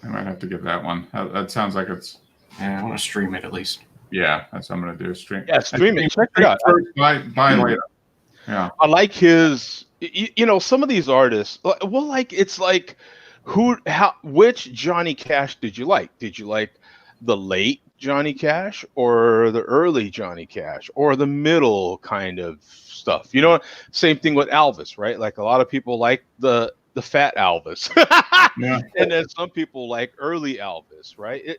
I might have to get that one. That sounds like it's. Yeah, I want to stream it at least. Yeah, that's what I'm going to do. Stream. Yeah, stream it. Check it out. Buy later. Yeah. I like his. Some of these artists. Well, it's like, which Johnny Cash did you like? Did you like the late Johnny Cash or the early Johnny Cash or the middle kind of stuff? Same thing with Elvis, right? Like a lot of people like the fat Elvis. Yeah. And then some people like early Elvis, right?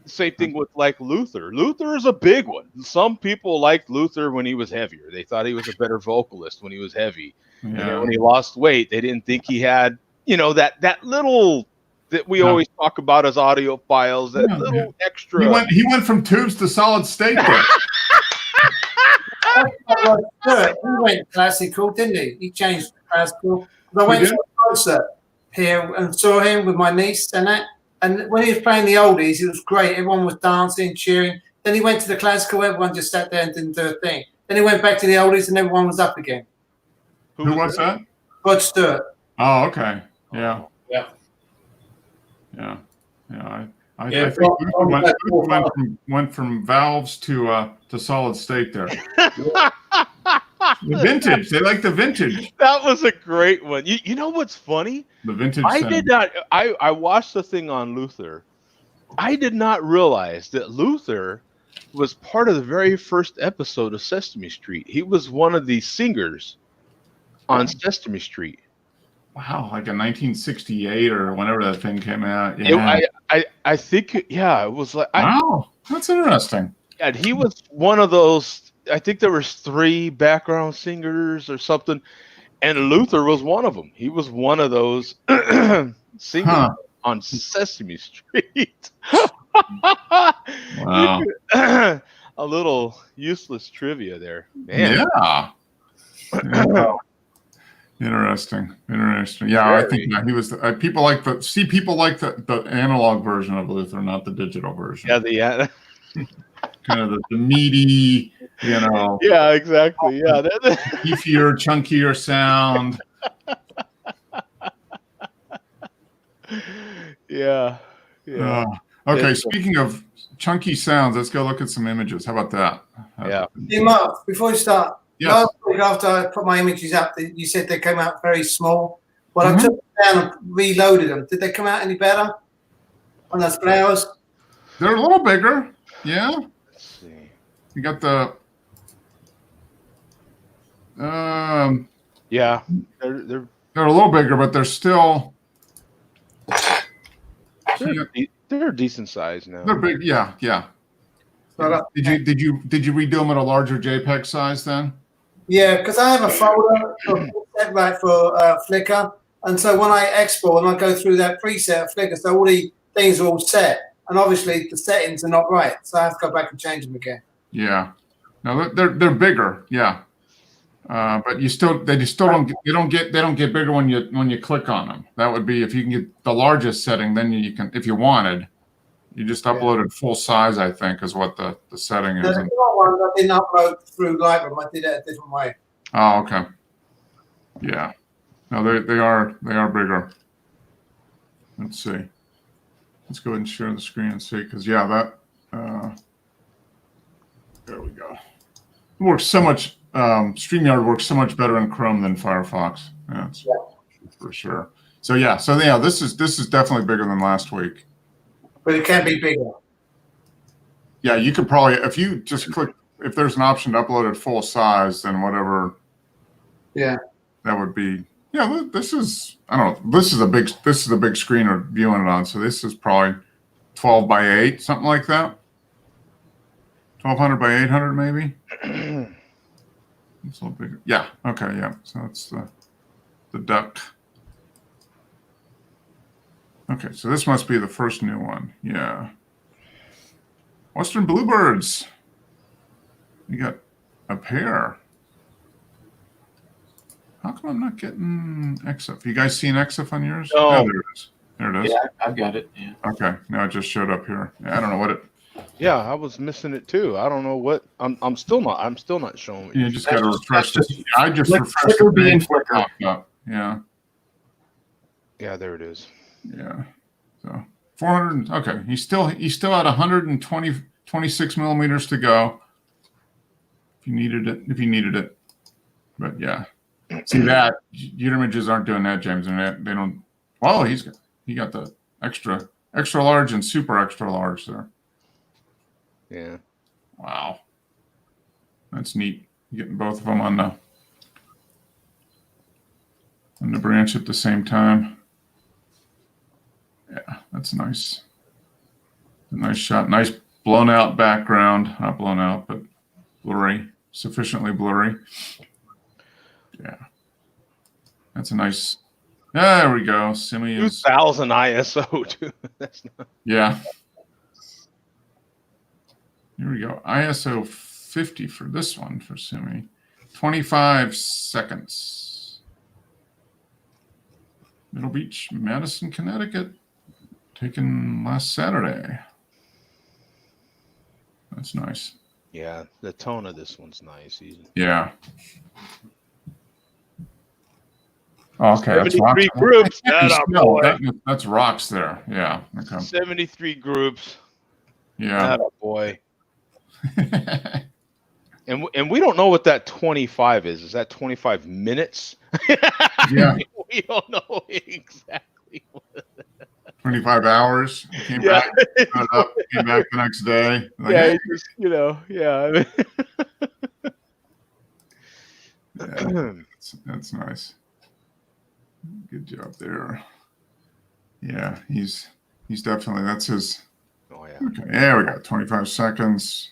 Same thing with like Luther. Luther is a big one. Some people liked Luther when he was heavier. They thought he was a better vocalist when he was heavy. Yeah. And then when he lost weight, they didn't think he had, that little that we always talk about as audiophiles, that little extra. He went from tubes to solid state there. He went classical, didn't he? He changed to classical. I went to a concert here and saw him with my niece and that. And when he was playing the oldies, it was great. Everyone was dancing, cheering. Then he went to the classical. Everyone just sat there and didn't do a thing. Then he went back to the oldies, and everyone was up again. Who was that? Rod Stewart. Oh, okay. Yeah. Yeah. Yeah. Yeah. I think went from valves to solid state there. The vintage. They like the vintage. That was a great one. You know what's funny? The vintage. I sound. did not. I watched the thing on Luther. I did not realize that Luther was part of the very first episode of Sesame Street. He was one of the singers on Sesame Street. Wow, like in 1968 or whenever that thing came out. Yeah. I think, yeah, it was like. Wow, that's interesting. And he was one of those. I think there was 3 background singers or something, and Luther was one of them. He was one of those singers on Sesame Street. Wow. A little useless trivia there, man. Yeah. Interesting. Yeah, I think he was. People like the analog version of Luther, not the digital version. Yeah, kind of the meaty, you know. Yeah, exactly. Yeah, beefier, chunkier sound. Yeah. Okay, speaking of chunky sounds, let's go look at some images. How about that? Yeah. Hey, Mark, before we start, yes. last week after I put my images up, you said they came out very small. Well, I took them down and reloaded them. Did they come out any better on those flowers? They're a little bigger. Yeah. Let's see. You got the. Yeah, they're a little bigger, but they're still. They're a decent size now. They're big. Yeah. Did you redo them at a larger JPEG size then? Yeah, because I have a folder for Flickr, and so when I export and I go through that preset of Flickr, so all the things are all set, and obviously the settings are not right, so I have to go back and change them again. Yeah, no, they're bigger. Yeah, but they don't get bigger when you click on them. That would be if you can get the largest setting, then you can, if you wanted. You just uploaded full size, I think, is what the setting is. There's one I didn't upload through Lightroom. I did it a different way. Oh, okay. Yeah. No, they are bigger. Let's see. Let's go ahead and share the screen and see, because that there we go. It works so much. StreamYard works so much better in Chrome than Firefox. That's for sure. So this is definitely bigger than last week. But it can be bigger. Yeah, you could probably, if you just click, if there's an option to upload it full size, then whatever. Yeah. That would be. Yeah, this is. I don't know. This is a big screen we're viewing it on. So this is probably 12 by 8, something like that. 1200 by 800, maybe. It's a little bigger. Yeah. Okay. Yeah. So it's the duck. Okay, so this must be the first new one. Yeah. Western Bluebirds. You got a pair. How come I'm not getting EXIF? You guys seen EXIF on yours? No. Oh, there it is. There it is. Yeah, I've got it. Yeah. Okay, now it just showed up here. Yeah, I don't know what it. Yeah, I was missing it too. I don't know what. I'm still not showing it. You just got to refresh this. I just refreshed Flickr being Flickr. Yeah. Yeah, there it is. Yeah. So 400. Okay, he's still at 26 millimeters to go. If you needed it, but yeah. See that your images aren't doing that, James, and they don't. Well, he got the extra large and super extra large there. Yeah. Wow. That's neat. Getting both of them on the branch at the same time. Yeah, that's nice. A nice shot. Nice blown out background. Not blown out, but blurry. Sufficiently blurry. Yeah. That's a nice. There we go. Simi is 2000 ISO too. That's not. Yeah. Here we go. ISO 50 for this one for Simi. 25 seconds. Middle Beach, Madison, Connecticut. Taken last Saturday. That's nice. Yeah, the tone of this one's nice. Yeah. Okay. 73 groups. That's rocks there. Yeah. Okay. 73 groups. Yeah. Boy. And we don't know what that 25 is. Is that 25 minutes? Yeah. We don't know exactly. 25 hours. Came back, got up, came back the next day. Like, Yeah, hey. just, yeah. Yeah, that's nice. Good job there. Yeah, he's definitely, that's his. Oh yeah. Okay, there we go. 25 seconds.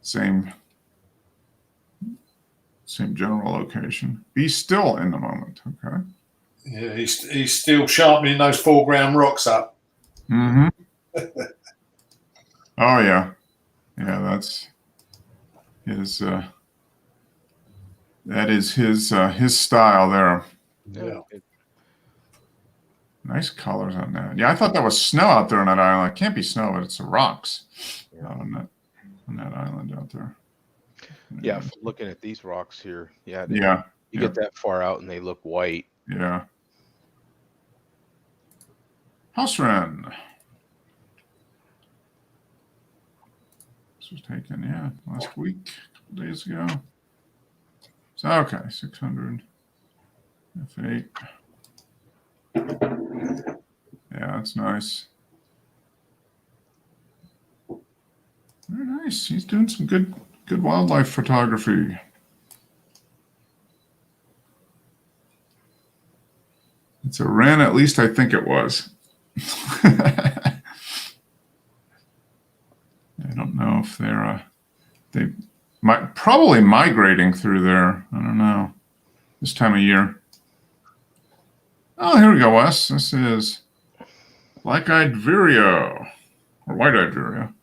Same general location. Be still in the moment. Okay. Yeah, he's still sharpening those 4-gram rocks up. Mm-hmm. Oh yeah. Yeah, that's his that is his style there. Yeah. Nice colors on that. Yeah, I thought that was snow out there on that island. It can't be snow, but it's the rocks on that island out there. Yeah, looking at these rocks here. Yeah. You get that far out and they look white. Yeah. House wren. This was taken, last week, a couple days ago. So, okay, 600 F8. Yeah, that's nice. Very nice. He's doing some good wildlife photography. It's a wren, at least I think it was. I don't know if they might probably migrating through there. I don't know. This time of year. Oh, here we go, Wes. This is black-eyed vireo or white-eyed vireo.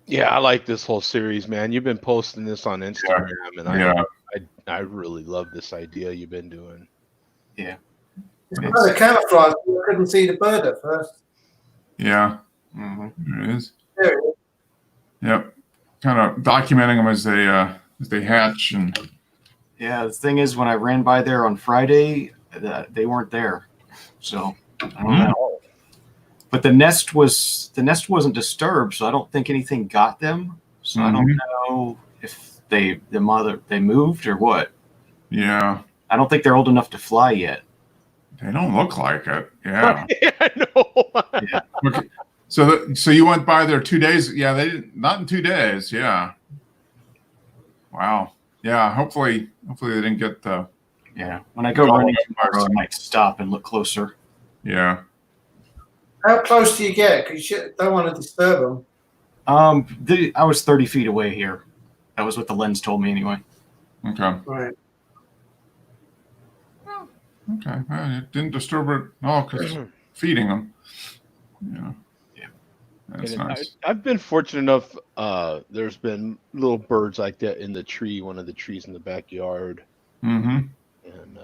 Yeah, I like this whole series, man. You've been posting this on Instagram, and I really love this idea you've been doing. Yeah. The camouflage, you couldn't see the bird at first. Yeah. Mm-hmm. There it is. There it is. Yep. Kind of documenting them as they hatch. And yeah, the thing is, when I ran by there on Friday, they weren't there. So I don't know. But the nest wasn't disturbed, so I don't think anything got them. So I don't know if they moved or what. Yeah. I don't think they're old enough to fly yet. They don't look like it. Yeah. Yeah, I know. Yeah. Okay. So you went by there 2 days. Yeah, they didn't. Not in 2 days. Yeah. Wow. Yeah. Hopefully they didn't get the. Yeah. When I go running tomorrow, I might stop and look closer. Yeah. How close do you get? Because you don't want to disturb them. I was 30 feet away here. That was what the lens told me anyway. Okay. Right. Okay. Well, it didn't disturb it at all because feeding them. Yeah. That's nice. I've been fortunate enough. There's been little birds like that in the tree, one of the trees in the backyard, Mm-hmm. and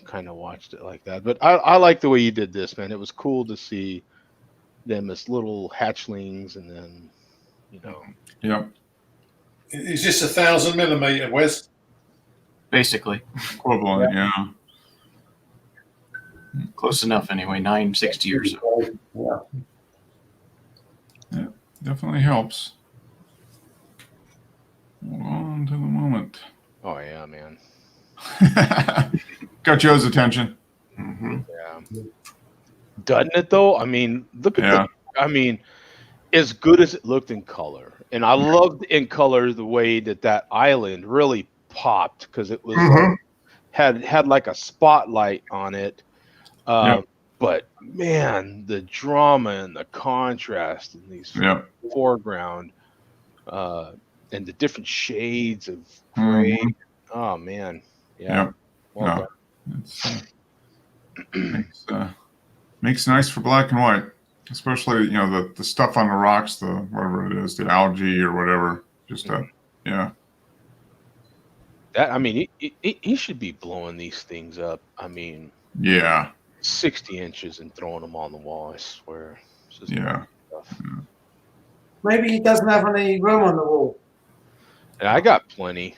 kind of watched it like that. But I like the way you did this, man. It was cool to see them as little hatchlings, and then Yep. Is this 1,000 millimeter, Wes? Basically. Equivalent. Yeah. Close enough anyway, 960 or so. Yeah. Definitely helps. Hold on to the moment. Oh yeah, man. Got Joe's attention. Mm-hmm. Yeah. Doesn't it though? I mean, look at as good as it looked in color. And I loved in color the way that island really popped because it was had like a spotlight on it. But man, the drama and the contrast in these foreground and the different shades of gray. Oh man. Yeah. Well done. Makes nice for black and white, especially the stuff on the rocks, the whatever it is, the algae or whatever. Just that I mean, he should be blowing these things up. I mean, 60 inches and throwing them on the wall. I swear. It's just stuff. Maybe he doesn't have any room on the wall. Yeah, I got plenty.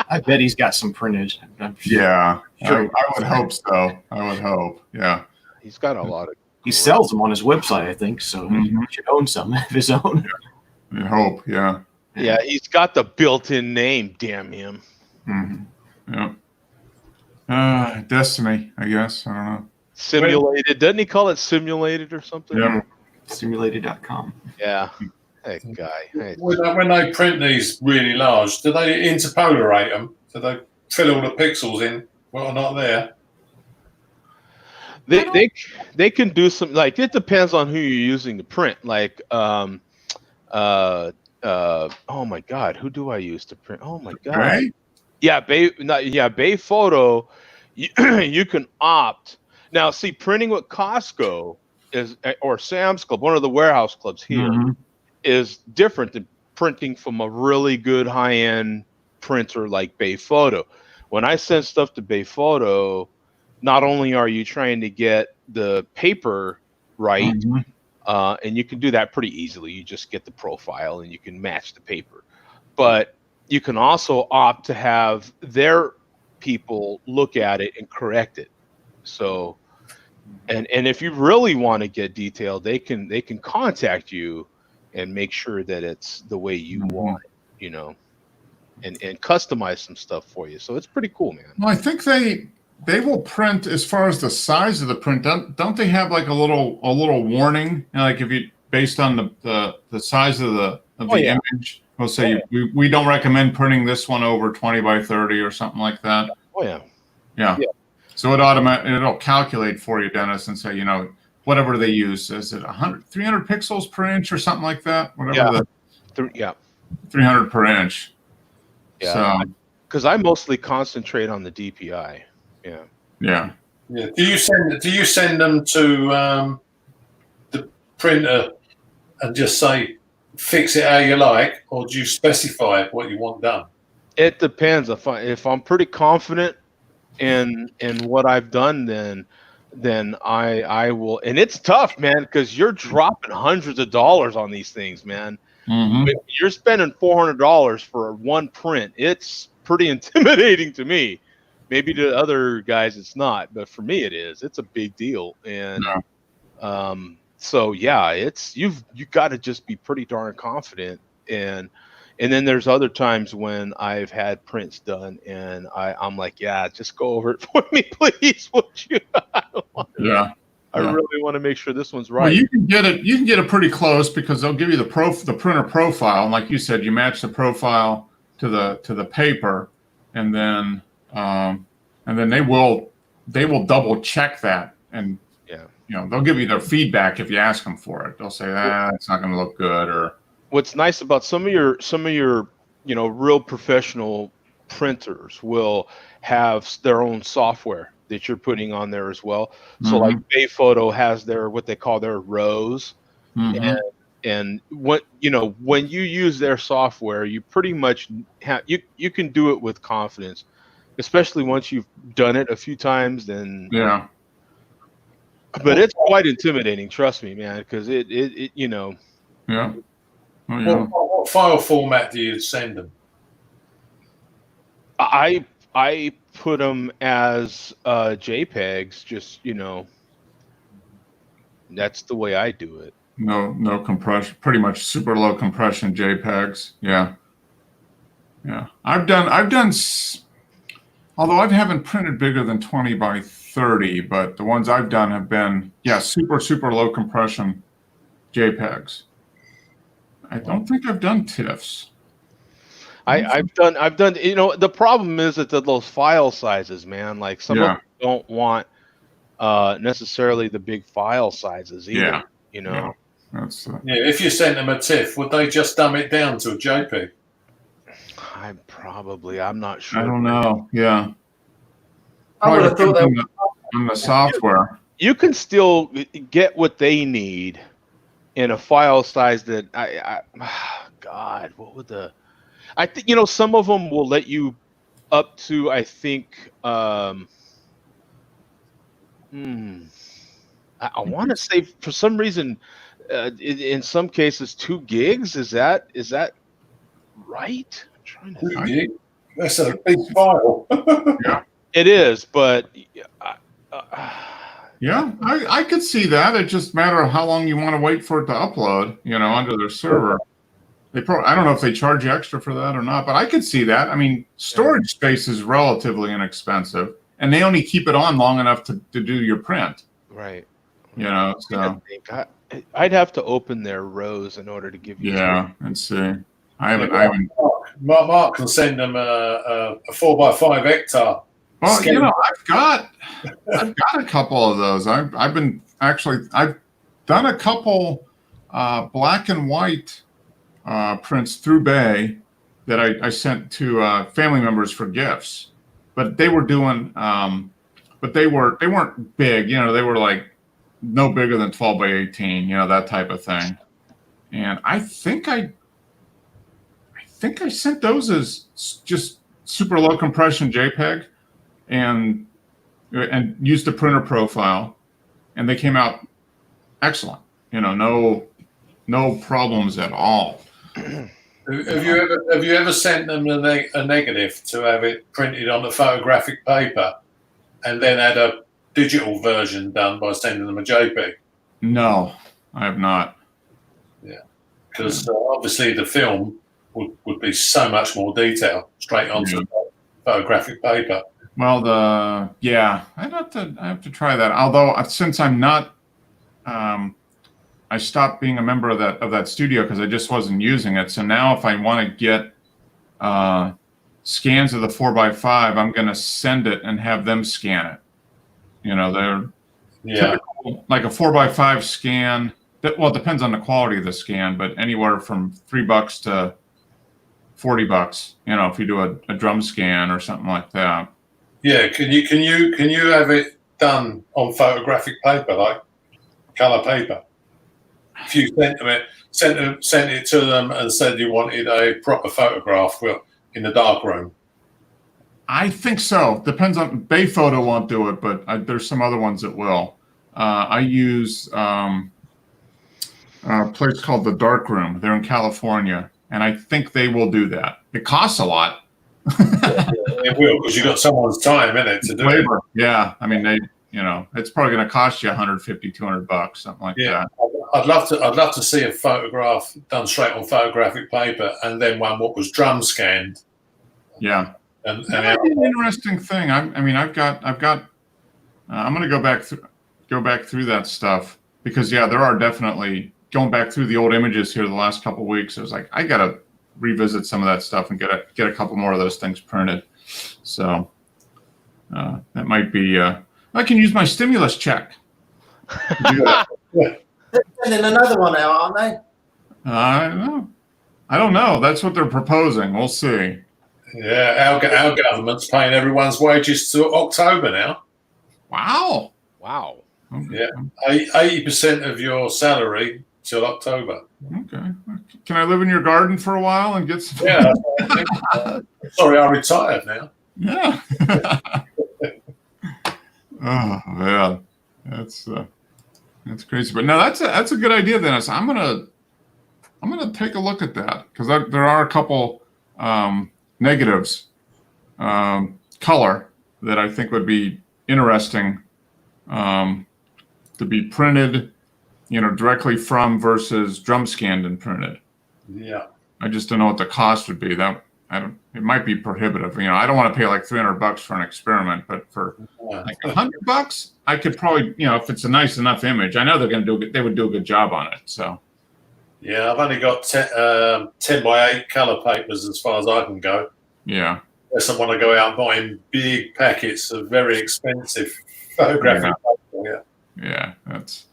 I bet he's got some printed. Yeah, sure. I would hope so. I would hope. Yeah. He's got a lot of He sells them on his website, I think. So he should own some of his own. I hope, yeah. Yeah, he's got the built-in name. Damn him. Yeah. Destiny, I guess. I don't know. Simulated. Doesn't he call it simulated or something? Yeah. Simulated.com. Yeah. That guy. When they print these really large, do they interpolate them? Do they fill all the pixels in what are not there? They can do some, like, it depends on who you're using to print. Like oh my God, who do I use to print? Oh my God. Right? Yeah, Bay Photo. You can opt. Now, see, printing with Costco or Sam's Club, one of the warehouse clubs here, is different than printing from a really good high-end printer like Bay Photo. When I send stuff to Bay Photo, not only are you trying to get the paper right, and you can do that pretty easily. You just get the profile and you can match the paper. But you can also opt to have their people look at it and correct it. So, and if you really want to get detailed, they can contact you and make sure that it's the way you want it, you know, and customize some stuff for you. So it's pretty cool, man. Well, I think they will print as far as the size of the print. Don't they have like a little warning, you know, like if you based on the size of the image, we'll say we don't recommend printing this one over 20 by 30 or something like that. Oh yeah. Yeah. So it'll calculate for you, Dennis, and say, you know, whatever they use, is it 300 pixels per inch or something like that? Whatever 300 per inch. Yeah. So, because I mostly concentrate on the DPI. Yeah. Yeah. Yeah. Do you send them to the printer and just say fix it how you like, or do you specify what you want done? It depends. If I'm pretty confident in what I've done, then I will. And it's tough, man, because you're dropping hundreds of dollars on these things, man. If you're spending $400 for one print, it's pretty intimidating to me. Maybe to other guys it's not, but for me it is. It's a big deal. And so yeah, you got to just be pretty darn confident. And then there's other times when I've had prints done and I'm like, yeah, just go over it for me, please. Would you? I really want to make sure this one's right. Well, you can get it pretty close because they'll give you the printer profile, and like you said, you match the profile to the paper, and then they will double check that, and you know, they'll give you their feedback if you ask them for it. They'll say, it's not going to look good. Or what's nice about some of your you know, real professional printers will have their own software that you're putting on there as well. So like Bay Photo has their what they call their rows, and what, you know, when you use their software, you pretty much have you can do it with confidence, especially once you've done it a few times. Then but it's quite intimidating, trust me, man, because it you know. Yeah. Oh, yeah. What file format do you send them? I put them as JPEGs, just, you know, that's the way I do it. No compression, pretty much super low compression JPEGs. Yeah. I've done, although I haven't printed bigger than 20 by 30, but the ones I've done have been, super low compression JPEGs. I don't think I've done TIFFs. I've done, you know, the problem is that those file sizes, man, like some of them don't want necessarily the big file sizes either, you know. If you sent them a TIFF, would they just dumb it down to a JPEG? I'm not sure. I don't know. Yeah. I would have thought that on the software. You can still get what they need in a file size that God, what would I think, you know, some of them will let you up to, I think, I want to say for some reason, in some cases, 2 gigs. Is that right? I'm trying to 2 gig. That's a big file. It is, but Yeah, I could see that. It just matter of how long you want to wait for it to upload, onto their server. I don't know if they charge you extra for that or not, but I could see that. I mean, storage space is relatively inexpensive, and they only keep it on long enough to do your print. Right. So I'd have to open their rows in order to give you. Yeah, and see. I haven't. Mark can send them a 4x5 hectare. Well, I've got a couple of those. I've done a couple black and white prints through Bay that I sent to family members for gifts, but they were doing, but they weren't big. They were like no bigger than 12 by 18. That type of thing. And I think I sent those as just super low compression JPEG, and used the printer profile, and they came out excellent. No problems at all. Have you ever sent them a negative to have it printed on a photographic paper, and then had a digital version done by sending them a JPEG? No, I have not. Yeah, because obviously the film would be so much more detail straight onto photographic paper. Well, I have to try that. Although since I'm not, I stopped being a member of that studio because I just wasn't using it. So now, if I want to get scans of the 4x5, I'm going to send it and have them scan it. They're typical, like a 4x5 scan. Well, it depends on the quality of the scan, but anywhere from $3 to $40. If you do a drum scan or something like that. Yeah, can you have it done on photographic paper, like color paper? If you sent it to them and said you wanted a proper photograph in the dark room. I think so. Depends on Bay Photo won't do it, but there's some other ones that will. I use a place called the Dark Room. They're in California, and I think they will do that. It costs a lot. It will, because you got someone's time in it to do labor. Yeah, I mean it's probably going to cost you $150, $200, something like that. I'd love to see a photograph done straight on photographic paper, and then one what was drum scanned. Yeah, and that'd be an interesting thing. I'm going to go back through that stuff, because there are definitely, going back through the old images here the last couple of weeks. I was like, I gotta revisit some of that stuff and get a couple more of those things printed. So that might be. I can use my stimulus check. They're sending another one out, aren't they? I don't know. That's what they're proposing. We'll see. Yeah, our government's paying everyone's wages to October now. Wow. Okay. Yeah, 80% of your salary till October. Okay. Can I live in your garden for a while and get some? Yeah. Sorry, I retired now. Yeah. Oh man, that's crazy. But no, that's a good idea, Dennis. I'm gonna take a look at that, because there are a couple negatives, color, that I think would be interesting to be printed, directly from, versus drum scanned and printed. Yeah. I just don't know what the cost would be. It might be prohibitive. I don't want to pay like $300 for an experiment, but for like $100, I could probably, if it's a nice enough image, I know they would do a good job on it. So. Yeah, I've only got 10 by 8 color papers as far as I can go. Yeah. Unless I want to go out buying big packets of very expensive photographic paper. Yeah, that's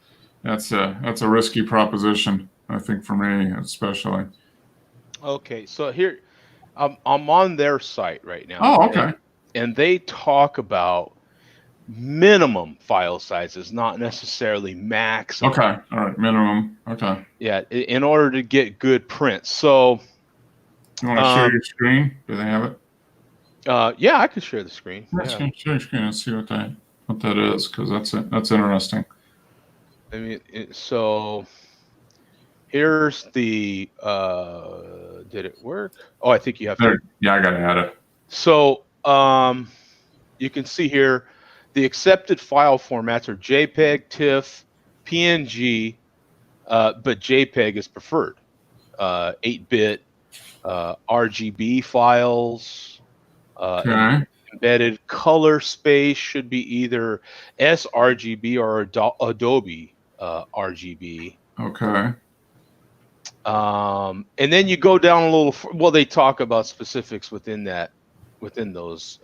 a risky proposition, I think, for me especially. Okay, so here I'm on their site right now. Oh, okay. And they talk about minimum file sizes, not necessarily maximum. Okay, all right, minimum. Okay. Yeah, in order to get good prints. So you want to share your screen? Do they have it? Yeah, I could share the screen. Share your screen and see what that is, because that's interesting. I mean, so here's the. Did it work? Oh, I think you have to. Yeah, I got to add it. So you can see here the accepted file formats are JPEG, TIFF, PNG, but JPEG is preferred. 8-bit RGB files. Okay. Embedded color space should be either sRGB or Adobe RGB. Okay. And then you go down a little. Well, they talk about specifics within those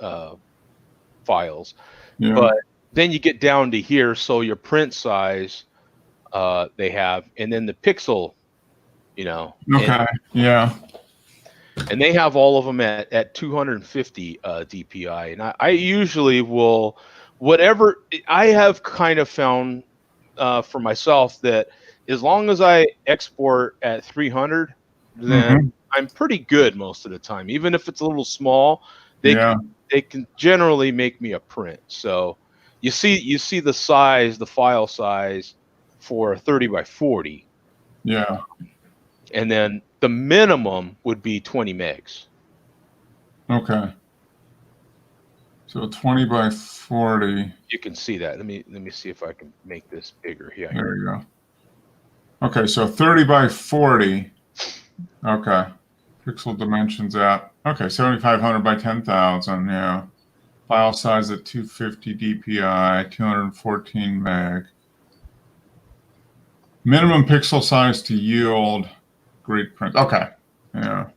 files, Yeah. but then you get down to here. So your print size, they have, and then the pixel, Okay. Yeah. and they have all of them at 250 DPI. And I usually will, whatever I have kind of found for myself, that as long as I export at 300, then I'm pretty good most of the time. Even if it's a little small, they can generally make me a print. So you see the size, the file size for 30 by 40. Yeah. And then the minimum would be 20 megs. Okay. So 20 by 40. You can see that. Let me see if I can make this bigger here. There you go. Okay, so 30 by 40. Okay. Pixel dimensions at, okay, 7,500 by 10,000. Yeah. File size at 250 DPI, 214 meg. Minimum pixel size to yield great print. Okay. Yeah.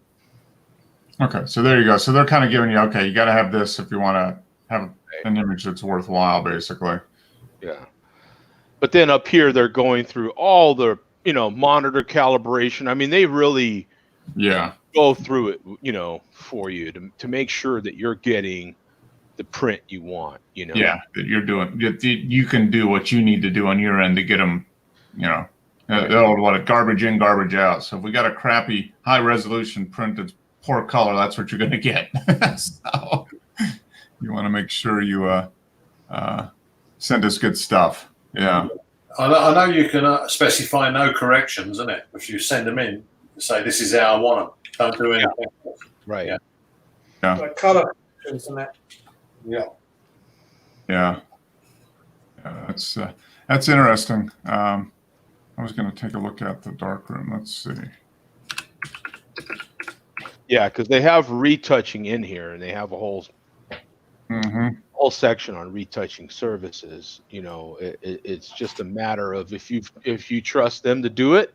Okay, so there you go. So they're kind of giving you, okay, you got to have this if you want to have an image that's worthwhile, basically. Yeah. But then up here, they're going through all the, monitor calibration. I mean, they really go through it, for you to make sure that you're getting the print you want, Yeah, that you're doing, you can do what you need to do on your end to get them, garbage in, garbage out. So if we got a crappy high resolution print that's poor color, that's what you're going to get. So you want to make sure you send us good stuff. Yeah. I know you can specify no corrections, isn't it? If you send them in, say this is how I want them. Don't do anything. Right. Yeah. Like color corrections and that. Yeah. Yeah. That's interesting. I was going to take a look at the darkroom. Let's see. Yeah, because they have retouching in here, and they have a whole section on retouching services. It's just a matter of if you trust them to do it.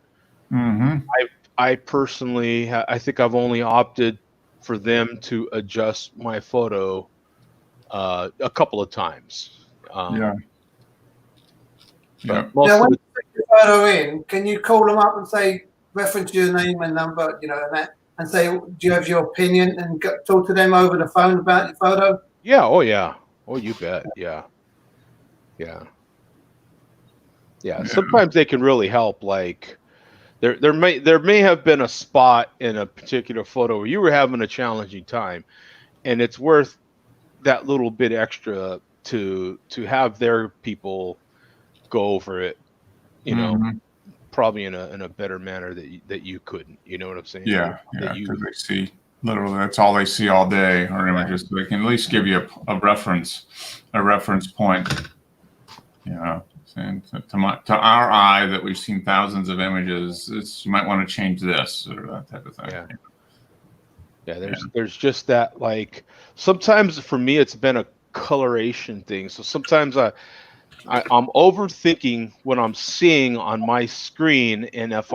I personally, I think I've only opted for them to adjust my photo a couple of times. Yeah. Now, when you put your photo in, can you call them up and say, reference your name and number, and that, and say, do you have your opinion, and talk to them over the phone about your photo? Yeah. Oh, yeah. Oh, you bet. Yeah. Sometimes they can really help. Like there may have been a spot in a particular photo where you were having a challenging time, and it's worth that little bit extra to have their people go over it, probably in a better manner that you couldn't. You know what I'm saying? Yeah, because they see, literally, that's all they see all day, or images. They can at least give you a reference point. And to our eye, that we've seen thousands of images, you might want to change this or that type of thing. Yeah. There's just that, like, sometimes for me it's been a coloration thing. So sometimes I'm overthinking what I'm seeing on my screen, and if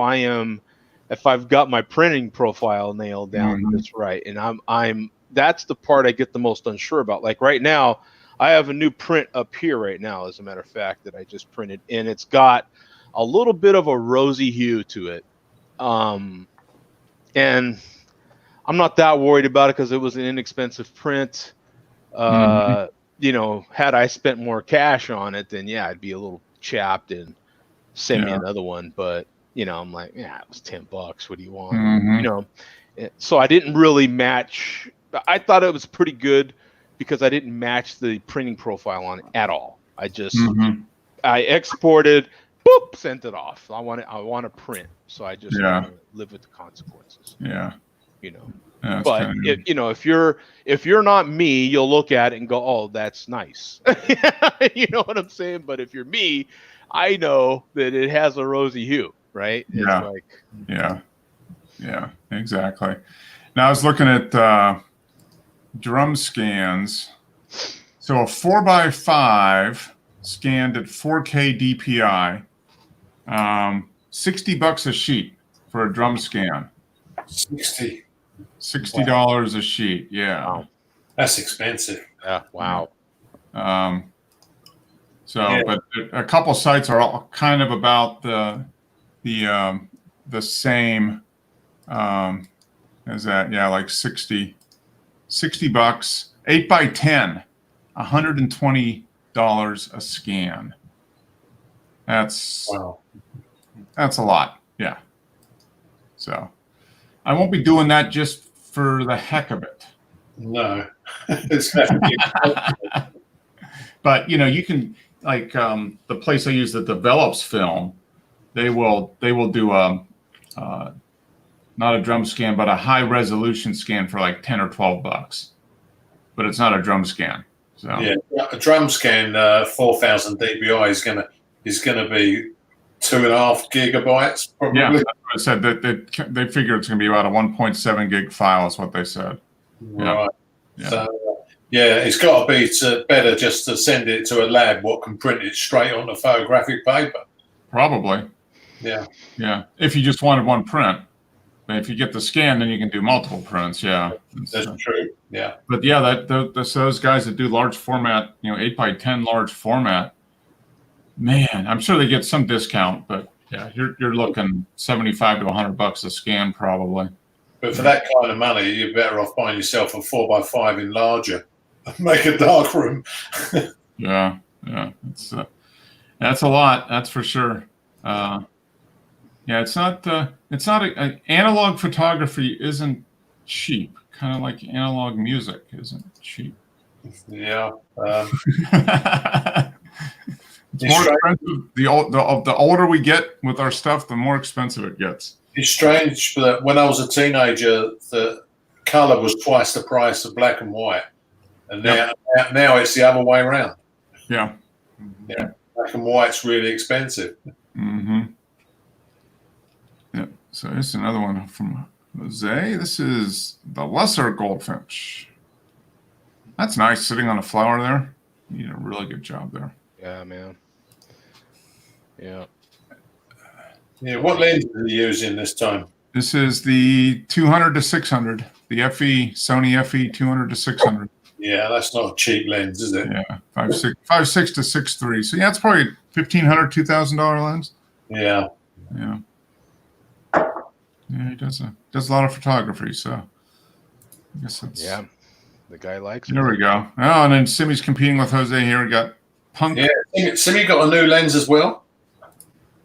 I've got my printing profile nailed down, that's right, and that's the part I get the most unsure about. Like right now, I have a new print up here right now, as a matter of fact, that I just printed, and it's got a little bit of a rosy hue to it, and I'm not that worried about it because it was an inexpensive print. Had I spent more cash on it, then yeah, I'd be a little chapped and send me another one. But I'm like, yeah, it was $10. What do you want? So I didn't really match. I thought it was pretty good because I didn't match the printing profile on it at all. I just I exported, boop, sent it off. I want to print, so I just live with the consequences. Yeah. you know. Yeah, But if you're not me, you'll look at it and go, "Oh, that's nice." You know what I'm saying? But if you're me, I know that it has a rosy hue, right? Yeah. It's like, yeah, exactly. Now I was looking at drum scans. So a 4x5 scanned at 4K DPI, $60 a sheet for a drum scan. $60 a sheet. Yeah. Wow. That's expensive. Yeah. Wow. But a couple sites are all kind of about the same as that. Yeah, like 60 bucks, 8x10, $120 a scan. That's a lot. Yeah. So I won't be doing that just for the heck of it. No. It's definitely But you can, like, the place I use that develops film, they will do not a drum scan, but a high resolution scan for like 10 or 12 bucks. But it's not a drum scan. So yeah, a drum scan 4,000 dpi is gonna be 2.5 gigabytes probably. Yeah, that's what I said. That they figure it's gonna be about a 1.7 gig file is what they said. Right. Yeah. So it's got to be better just to send it to a lab what can print it straight onto photographic paper. Probably. Yeah. Yeah. If you just wanted one print. But if you get the scan, then you can do multiple prints. Yeah. That's true. Yeah. But yeah, those guys that do large format, 8x10 large format, man, I'm sure they get some discount, but yeah, you're looking $75 to $100 a scan probably. But for that kind of money, you're better off buying yourself a 4x5 enlarger and make a dark room. Yeah. That's a lot. That's for sure. It's not analog photography isn't cheap. Kind of like analog music isn't cheap. Yeah. It's more expensive. The older we get with our stuff, the more expensive it gets. It's strange that when I was a teenager, the color was twice the price of black and white, and now it's the other way around. Yeah. Yeah. Black and white's really expensive. Mm-hmm. Yeah. So here's another one from Jose. This is the lesser goldfinch. That's nice, sitting on a flower there. You did a really good job there. Yeah, man. Yeah. Yeah. What lens are you using this time? This is the 200 to 600. The Sony FE 200 to 600. Yeah, that's not a cheap lens, is it? Yeah, 5.6 to 6.3. So yeah, it's probably $1,500, $2,000 lens. Yeah. Yeah. Yeah, he does a lot of photography, so I guess that's the guy likes it. There we go. Oh, and then Simi's competing with Jose here. We got Punk. Yeah, Simi got a new lens as well.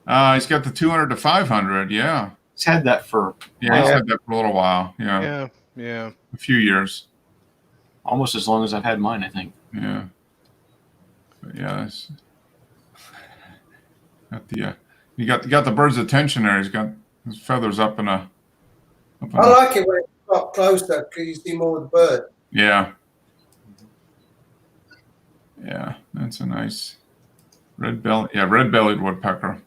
He's got the 200 to 500. Yeah, he's had that for he's had that for a little while. Yeah, a few years. Almost as long as I've had mine, I think. Yeah, but yeah, that's you got the bird's attention there. He's got his feathers up in a. I like it when it's got closer because you see more of the bird. Yeah. Yeah, that's a nice red-bellied woodpecker,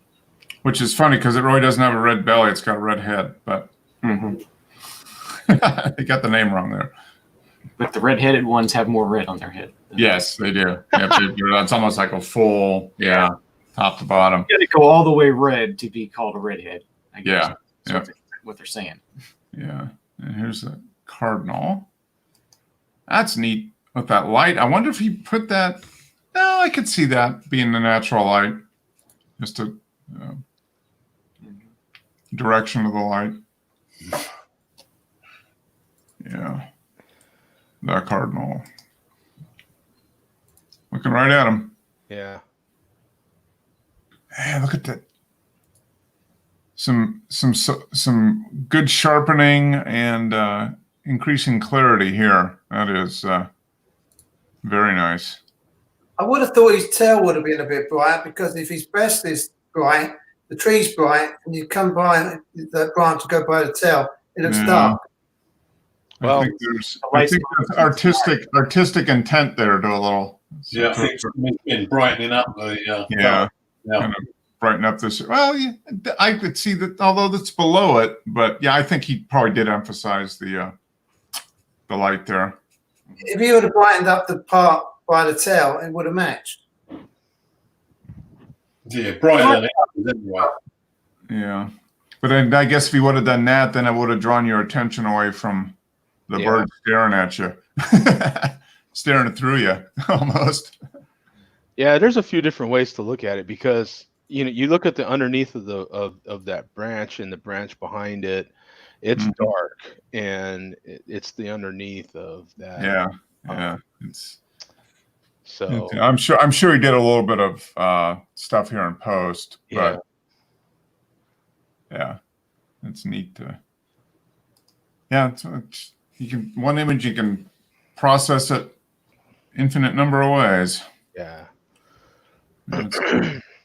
which is funny because it really doesn't have a red belly. It's got a red head, but they got the name wrong there. But the red-headed ones have more red on their head. Yes, they do. It's almost like a full, top to bottom. You got to go all the way red to be called a redhead. I guess. Yeah. What they're saying. Yeah. And here's a cardinal. That's neat with that light. I wonder if he put that. No, I could see that being the natural light. Just a direction of the light. Yeah. The cardinal. Looking right at him. Yeah. Hey, look at that. Some good sharpening and increasing clarity here. That is very nice. I would have thought his tail would have been a bit bright because if his breast is bright, the tree's bright, and you come by the branch to go by the tail, it looks dark. Well, I think there's artistic intent there to a little. Yeah, I think it's been brightening up the. Yeah. Kind of brighten up this. Well, yeah, I could see that, although that's below it, but yeah, I think he probably did emphasize the light there. If you would have brightened up the part by the tail, it would have matched. Yeah, brighter than it is anyway. Yeah, but then I guess if you would have done that, then it would have drawn your attention away from the bird staring at you, staring through you almost. Yeah, there's a few different ways to look at it, because you look at the underneath of the of that branch and the branch behind it, it's dark, and it's the underneath of that. Yeah, it's so I'm sure he did a little bit of stuff here in post, but yeah, it's neat to. Yeah, it's you can one image you can process it infinite number of ways. Yeah.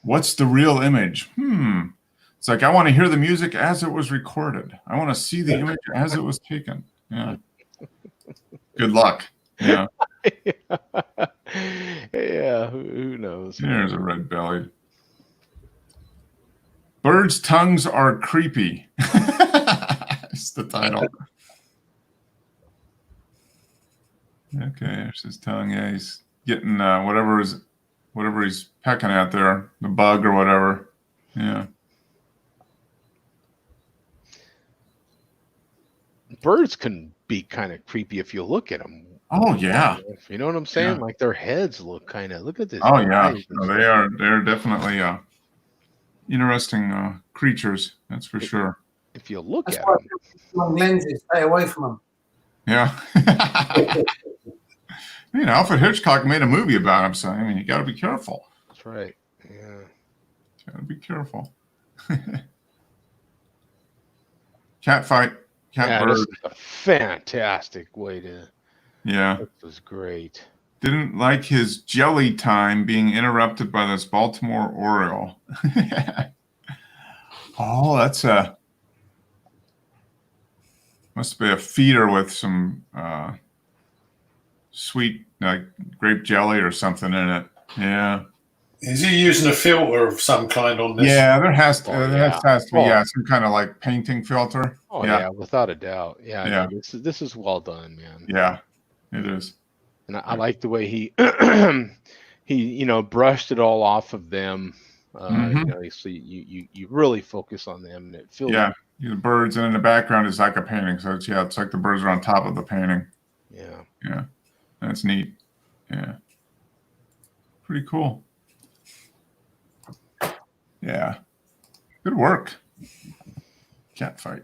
What's the real image? It's like, I want to hear the music as it was recorded. I want to see the image as it was taken. Yeah. Good luck. Yeah. Yeah. Who knows? There's a red belly. Birds' tongues are creepy. It's the title. Okay, there's his tongue. Yeah, he's getting whatever he's pecking at there, the bug or whatever. Yeah. Birds can be kind of creepy if you look at them. Oh yeah. You know what I'm saying? Yeah. Like their heads look kind of. Look at this. Oh yeah. No, they're definitely interesting creatures. That's for sure. If you look That's at why them. long lenses, stay away from them. Yeah. Alfred Hitchcock made a movie about him, so I mean, you got to be careful. That's right. Yeah. Got to be careful. Cat fight. Bird. This is a fantastic way to. Yeah. This was great. Didn't like his jelly time being interrupted by this Baltimore Oriole. Oh, that's must be a feeder with some sweet grape jelly or something in it. Yeah. Is he using a filter of some kind on this? Yeah, there has to be some kind of like painting filter. Oh yeah, without a doubt. Yeah. Yeah. This is well done, man. Yeah, it is. And I like the way he he brushed it all off of them. So you really focus on them, and it feels the birds, and in the background is like a painting. So it's like the birds are on top of the painting. Yeah, that's neat. Yeah, pretty cool. Yeah, good work. Cat fight.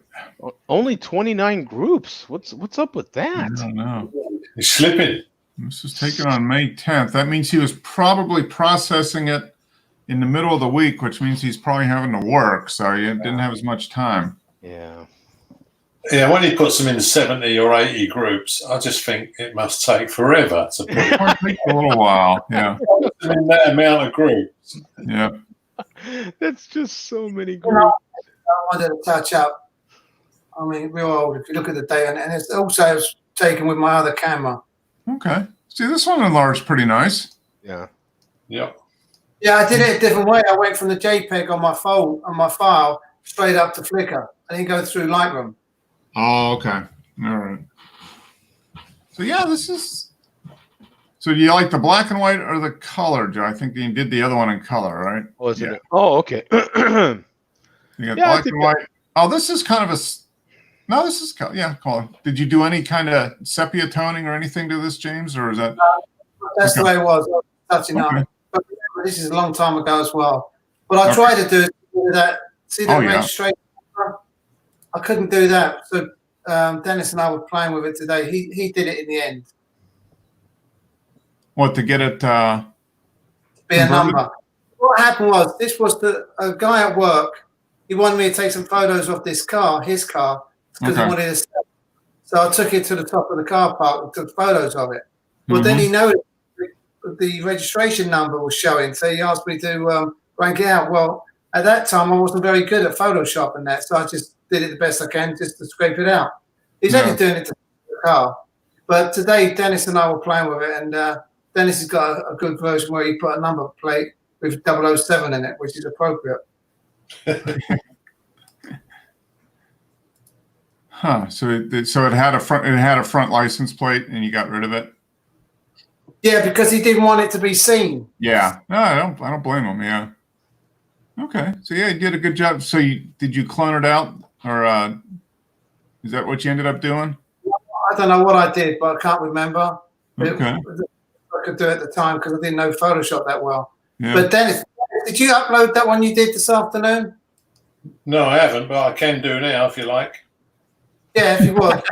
Only 29 groups. What's up with that? I don't know. He's slipping. This was taken on May 10th. That means he was probably processing it in the middle of the week, which means he's probably having to work, so he didn't have as much time. Yeah. Yeah, when he puts them in 70 or 80 groups, I just think it must take forever to put it. It takes a little while, yeah. In that amount of groups. Yeah. That's just so many groups. I wanted to touch up. I mean, real old, if you look at the data, and it's also taken with my other camera. Okay. See, this one enlarged pretty nice. Yeah. Yep. Yeah, I did it a different way. I went from the JPEG on my file straight up to Flickr. I didn't go through Lightroom. Oh, okay. All right. So yeah, this is. So do you like the black and white or the color, Joe? I think you did the other one in color, right? Wasn't it? Oh, okay. You got black and white. Oh, this is kind of a. No, this is color. Did you do any kind of sepia toning or anything to this, James, or is that? That's the way it was. I was touching up. But this is a long time ago as well. But I tried to do that. See that registration? I couldn't do that. So Dennis and I were playing with it today. He did it in the end. What, to get it? Be a number. What happened was this was a guy at work. He wanted me to take some photos of his car, because he wanted to sell. So I took it to the top of the car park and took photos of it. But then he noticed the registration number was showing, so he asked me to rank it out. Well, at that time, I wasn't very good at Photoshop and that, so I just did it the best I can just to scrape it out. He's only doing it to car. But today, Dennis and I were playing with it, and Dennis has got a good version where he put a number plate with 007 in it, which is appropriate. Huh. So it had a front license plate, and you got rid of it. Yeah, because he didn't want it to be seen. Yeah. No, I don't blame him. Yeah. Okay. So yeah, you did a good job. So did you clone it out, or is that what you ended up doing? I don't know what I did, but I can't remember. Okay. I could do it at the time because I didn't know Photoshop that well. Yeah. But Dennis, did you upload that one you did this afternoon? No, I haven't, but I can do now if you like. Yeah, if you would.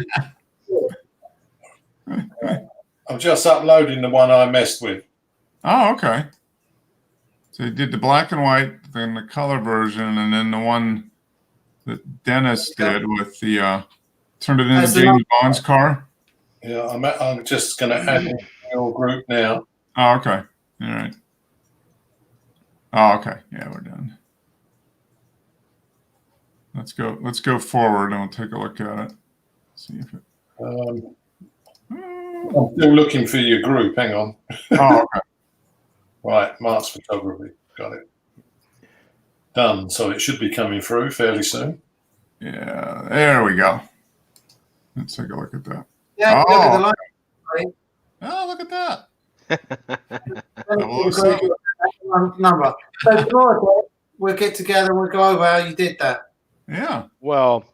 I'm just uploading the one I messed with. Oh, okay. So you did the black and white, then the color version, and then the one that Dennis did with the turned it into James Bond's car. Yeah, I'm just going to add it to your group now. Oh, okay. All right. Oh, okay. Yeah, we're done. Let's go forward and we'll take a look at it. See if it. I'm still looking for your group. Hang on. Oh, okay. Right, Mark's photography. Got it. Done. So it should be coming through fairly soon. Yeah, there we go. Let's take a look at that. Yeah, look at the line. Right? Oh, look at that. Number. So tomorrow we'll get together and we'll go over how you did that. Yeah. Well,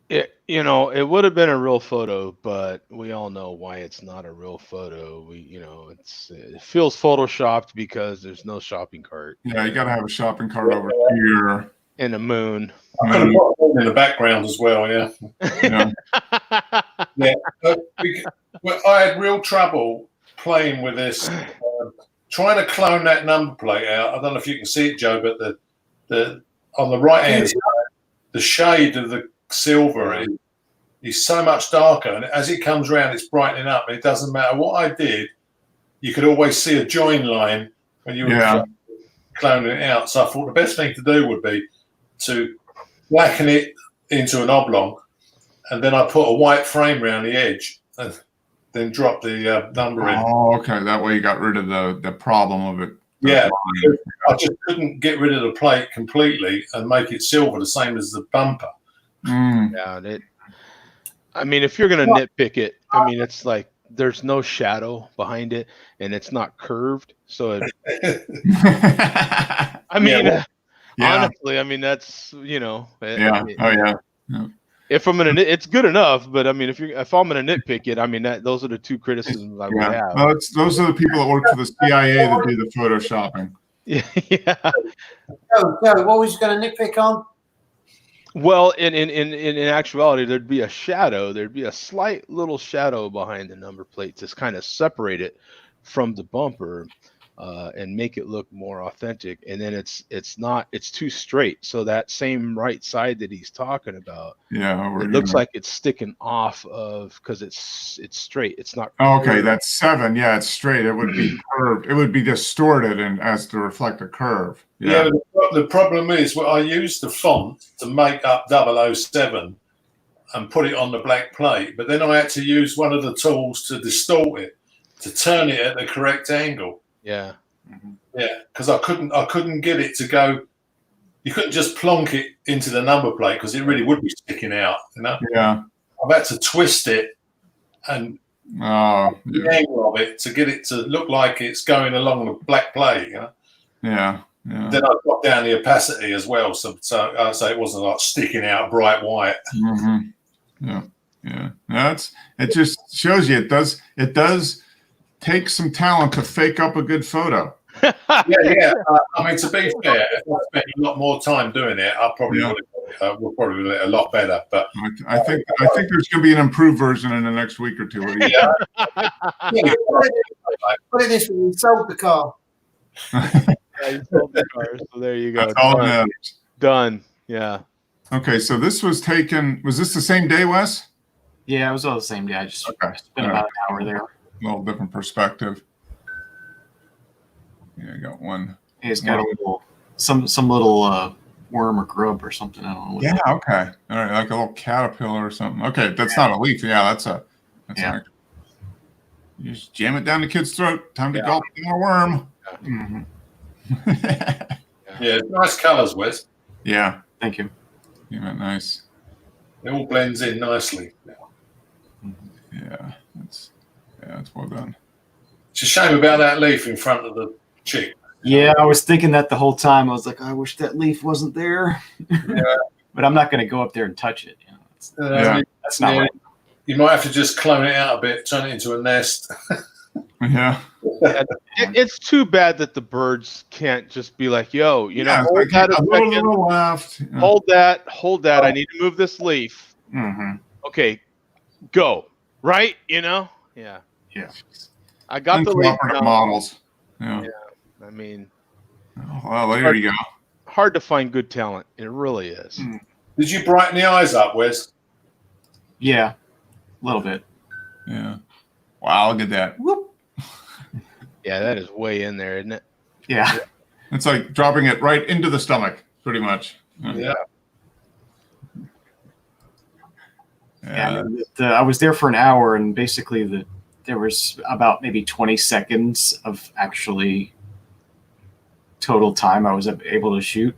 it would have been a real photo, but we all know why it's not a real photo. It feels photoshopped because there's no shopping cart. Yeah, you got to have a shopping cart over here. And a moon. I could have put it in the background as well, yeah. Yeah. Yeah. I had real trouble playing with this, trying to clone that number plate out. I don't know if you can see it, Joe, but the on the right hand side, the shade of the silver is so much darker, and as it comes around, it's brightening up. And it doesn't matter what I did; you could always see a join line when you were cloning it out. So I thought the best thing to do would be to blacken it into an oblong, and then I put a white frame around the edge, and then drop the number in. Oh, okay. That way you got rid of the problem of it. Yeah, I just couldn't get rid of the plate completely and make it silver, the same as the bumper. Yeah, I mean, if you're gonna nitpick it, I mean, it's like there's no shadow behind it, and it's not curved, so I mean, honestly, I mean that's If I'm gonna, it's good enough, but I mean, if I'm gonna nitpick it, I mean those are the two criticisms I would have. Well, those are the people that work for the CIA that do the photoshopping. Yeah. Joe, what was you going to nitpick on? Well, in actuality, there'd be a shadow. There'd be a slight little shadow behind the number plate to kind of separate it from the bumper and make it look more authentic. And then it's too straight. So that same right side that he's talking about, it looks like it's sticking off of because it's straight. It's not. Oh, okay, that's 7. Yeah, it's straight. It would be curved. It would be distorted and as to reflect a curve. Yeah, the problem is I used the font to make up 007 and put it on the black plate, but then I had to use one of the tools to distort it, to turn it at the correct angle. Yeah. Yeah, because I couldn't get it to go. You couldn't just plonk it into the number plate because it really would be sticking out. Yeah. I've had to twist it and the angle of it to get it to look like it's going along the black plate. Yeah. Then I got down the opacity as well, so it wasn't like sticking out bright white. Yeah. It just shows you it does take some talent to fake up a good photo. Yeah. I mean, to be fair, if I spent a lot more time doing it, I probably would probably do it a lot better. But I think there's going to be an improved version in the next week or two. Put it this way: you sold the car. Yeah, you sold the car, so there you go. That's all that matters. Done. Yeah. Okay, so this was taken. Was this the same day, Wes? Yeah, it was all the same day. I just spent about an hour there. A little different perspective. Yeah, I got one. It's got a little, some little worm or grub or something. I don't know. Yeah. Okay. All right, like a little caterpillar or something. Okay, that's not a leaf. Yeah, That's like, you just jam it down the kid's throat. Time to gulp down a worm. Mm-hmm. Yeah, nice colours, Wes. Yeah. Thank you. Yeah, nice. It all blends in nicely. Yeah, that's well done. It's a shame about that leaf in front of the chick. Yeah, I was thinking that the whole time. I was like, I wish that leaf wasn't there. Yeah. But I'm not going to go up there and touch it. That's not right. You might have to just clone it out a bit, turn it into a nest. Yeah. It's too bad that the birds can't just be like, yo, hold that a little left. Hold that. I need to move this leaf. Mm-hmm. Okay, go. Right? Yeah. Yeah. I got the leaf models. Yeah. I mean, well, there you go. Hard to find good talent. It really is. Did you brighten the eyes up, Wes? Yeah, a little bit. Yeah. Wow, look at that. Whoop. Yeah, that is way in there, isn't it? Yeah. It's like dropping it right into the stomach, pretty much. Yeah. I was there for an hour, and basically there was about maybe 20 seconds of actually total time I was able to shoot.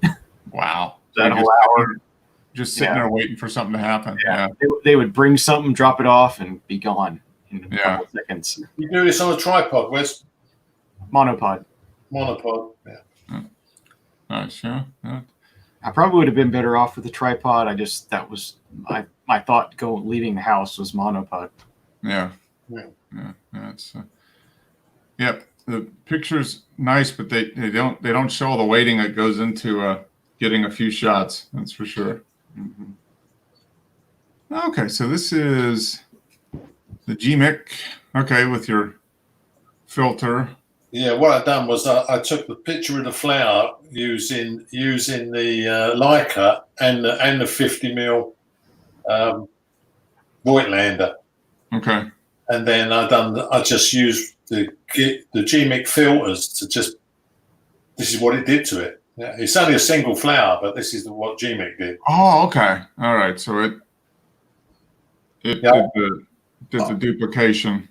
Wow. That whole hour. Just sitting there waiting for something to happen. Yeah. They would bring something, drop it off, and be gone in a couple of seconds. You do this on a tripod, Wes? Monopod. Yeah. Nice, yeah. I probably would have been better off with the tripod. That was my thought leaving the house was monopod. Yeah. It's yep. The picture's nice, but they don't show all the waiting that goes into getting a few shots. That's for sure. Mm-hmm. Okay, so this is the GMIC. Okay, with your filter. Yeah, what I've done was I took the picture of the flower using the Leica and the 50mm Voigtlander. Okay. And then I just used the GMIC filters to just. This is what it did to it. Yeah, it's only a single flower, but this is what GMIC did. Oh, okay. All right. So it did the duplication.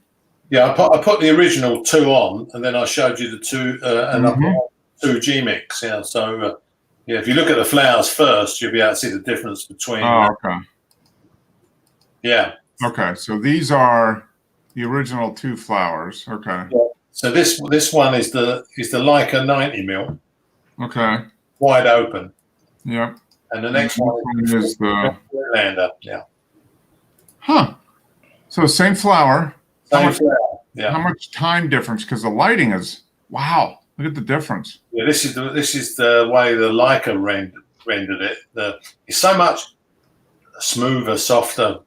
Yeah, I put the original 2 on, and then I showed you the 2, and I put 2 GMICs. Yeah, so if you look at the flowers first, you'll be able to see the difference between. Oh, okay. Yeah. Okay, so these are the original 2 flowers. Okay. Yeah. So this one is the Leica 90mm. Okay. Wide open. Yep. And the next one is the Lander. Yeah. Huh. So same flower. Same flower. Yeah. How much time difference? Because the lighting is look at the difference. Yeah. This is the way the Leica rendered it. It's so much smoother, softer.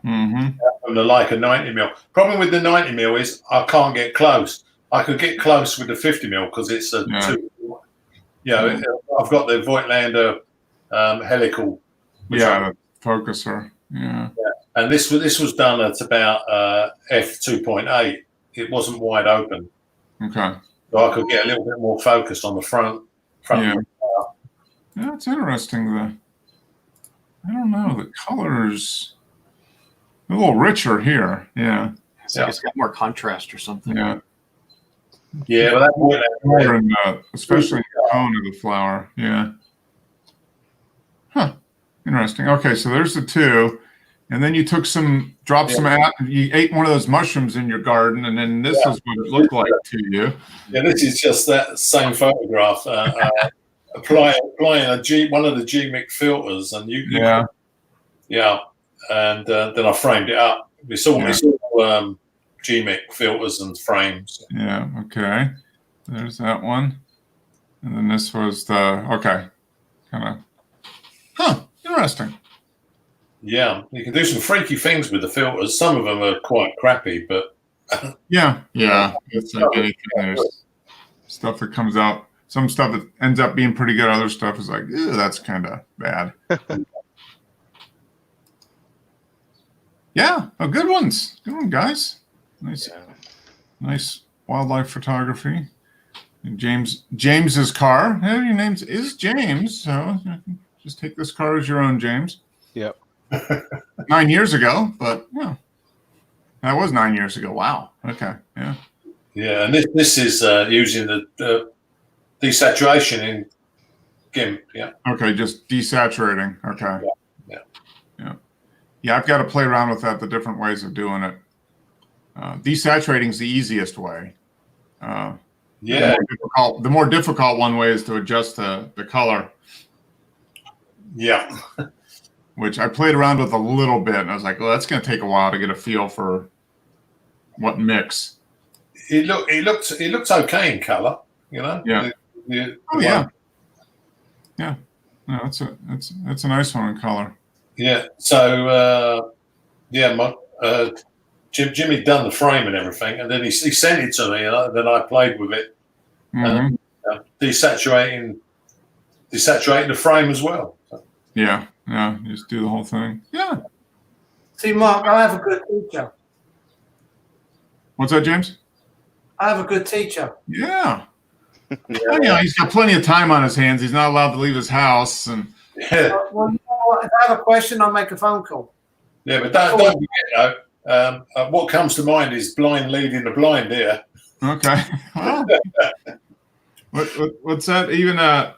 Mm-hmm. From the Leica 90mm. Problem with the 90mm is I can't get close. I could get close with the 50mm because it's a 2. I've got the Voigtlander helical. The focuser. Yeah. And this was done at about f2.8. It wasn't wide open. Okay. So I could get a little bit more focused on the front. Yeah. Yeah, it's interesting. I don't know, the colors a little richer here. Yeah. It's like it's got more contrast or something. Yeah. Yeah, but especially in the cone of the flower. Yeah. Huh. Interesting. Okay, so there's the 2. And then you took dropped some out, you ate one of those mushrooms in your garden, and then this is what it looked like to you. Yeah, this is just that same photograph. Applying one of the GMIC filters, and and then I framed it up. We saw GMIC filters and frames. Yeah. Okay. There's that one, and then this was kind of. Interesting. Yeah, you can do some freaky things with the filters. Some of them are quite crappy, but yeah, it's like anything. There's stuff that comes out. Some stuff that ends up being pretty good. Other stuff is like, ew, that's kind of bad. Yeah, good ones. Good one, guys. Nice wildlife photography. And James's car. Hey, your name is James, so just take this car as your own, James. Yep. 9 years ago, but yeah. That was 9 years ago. Wow. Okay. Yeah. Yeah, and this is using the desaturation in GIMP. Yeah. Okay, just desaturating. Okay. Yeah, I've got to play around with that, the different ways of doing it. Desaturating is the easiest way. Yeah. The more difficult one way is to adjust the color. Yeah. Which I played around with a little bit, and I was like, well, that's going to take a while to get a feel for what mix. It looks okay in color, you know. Yeah. Yeah. Yeah. No, it's a nice one in color. Yeah. So Jimmy done the frame and everything, and then he sent it to me, and then I played with it, and desaturating the frame as well. So. Yeah. Just do the whole thing. Yeah. See, Mark, I have a good teacher. What's that, James? I have a good teacher. Yeah. He's got plenty of time on his hands. He's not allowed to leave his house, and Well, you know what? If I have a question, I'll make a phone call. Yeah, but don't forget though. What comes to mind is blind leading the blind here. Okay. Well, what's that? Even a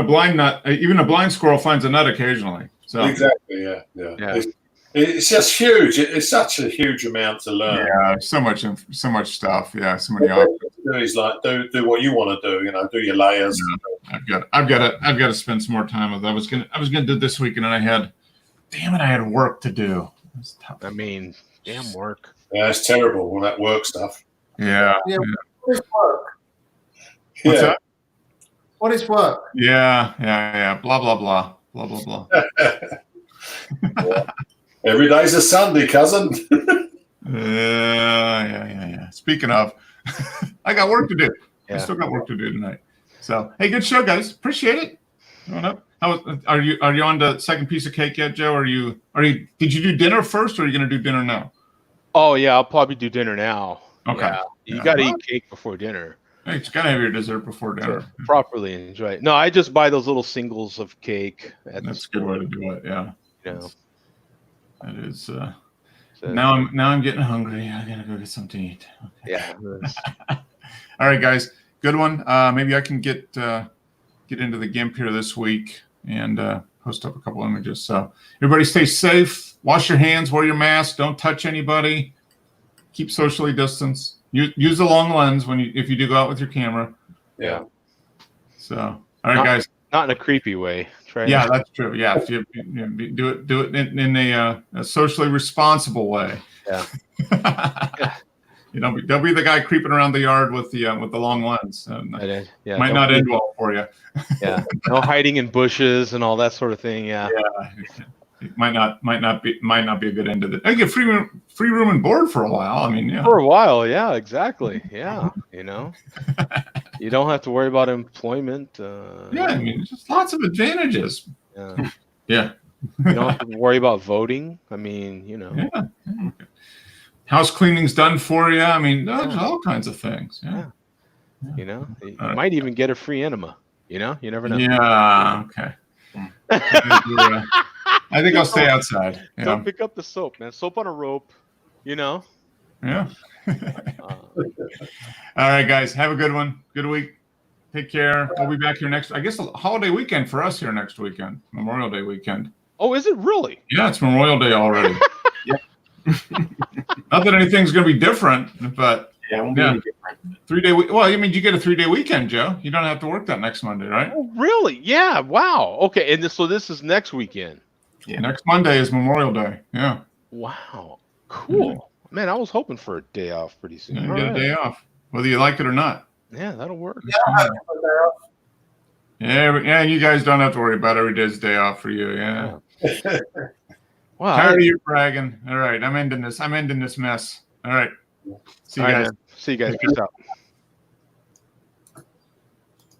blind squirrel finds a nut occasionally. So exactly. Yeah. It's just huge. It's such a huge amount to learn. Yeah, so much stuff. Yeah, so many options. He's like, do what you want to do. You know, do your layers. Yeah, I've got to spend some more time with it. I was gonna do this weekend, and I had work to do. It's tough. I mean, damn work. Yeah, it's terrible, all that work stuff. Yeah. What is work? What's that? What is work? Yeah. Blah blah blah. Blah blah blah. Every day's a Sunday, cousin. Yeah. Speaking of, I got work to do. Yeah. I still got work to do tonight. So, hey, good show, guys. Appreciate it. Coming up. Are you on the second piece of cake yet, Joe? Did you do dinner first, or are you going to do dinner now? Oh yeah, I'll probably do dinner now. Okay. Yeah. You got to eat cake before dinner. Hey, you got to have your dessert before dinner. To properly enjoy it. No, I just buy those little singles of cake. That's a good way to do it. Yeah. You know. That is. Now I'm getting hungry. I gotta go get something to eat. Okay. Yeah. All right, guys. Good one. Maybe I can get into the GIMP here this week and post up a couple images. So everybody stay safe. Wash your hands. Wear your mask. Don't touch anybody. Keep socially distanced. Use the long lens if you do go out with your camera. Yeah. So all right, guys. Not in a creepy way. Yeah, that's true. Yeah, if you do it in a socially responsible way. Yeah. Don't be the guy creeping around the yard with the long lens. Might not end well for you. Yeah. No hiding in bushes and all that sort of thing. Yeah. Yeah. It might not be a good end to it. I get free room and board for a while. I mean, yeah. For a while, yeah, exactly. Yeah, you don't have to worry about employment. Yeah, I mean, just lots of advantages. Yeah. Yeah. You don't have to worry about voting. I mean, Yeah. House cleaning's done for you. I mean, there's all kinds of things. Yeah. You might even get a free enema. You never know. Yeah. Okay. I think I'll stay outside. Yeah. Don't pick up the soap, man. Soap on a rope. Yeah. All right, guys. Have a good one. Good week. Take care. We'll be back here next. I guess a holiday weekend for us here next weekend. Memorial Day weekend. Oh, is it really? Yeah, it's Memorial Day already. Not that anything's going to be different, but it won't be any different. 3 day week. Well, I mean, you get a 3 day weekend, Joe. You don't have to work that next Monday, right? Oh, really? Yeah. Wow. Okay. And so this is next weekend. Yeah. Next Monday is Memorial Day. Yeah. Wow. Cool. Yeah. Man, I was hoping for a day off pretty soon. Yeah, you get a day off, whether you like it or not. Yeah, that'll work. Yeah, you guys don't have to worry about every day's day off for you. Yeah. Wow. Tired of you bragging. All right, I'm ending this mess. All right. See you guys. See you guys. Peace out.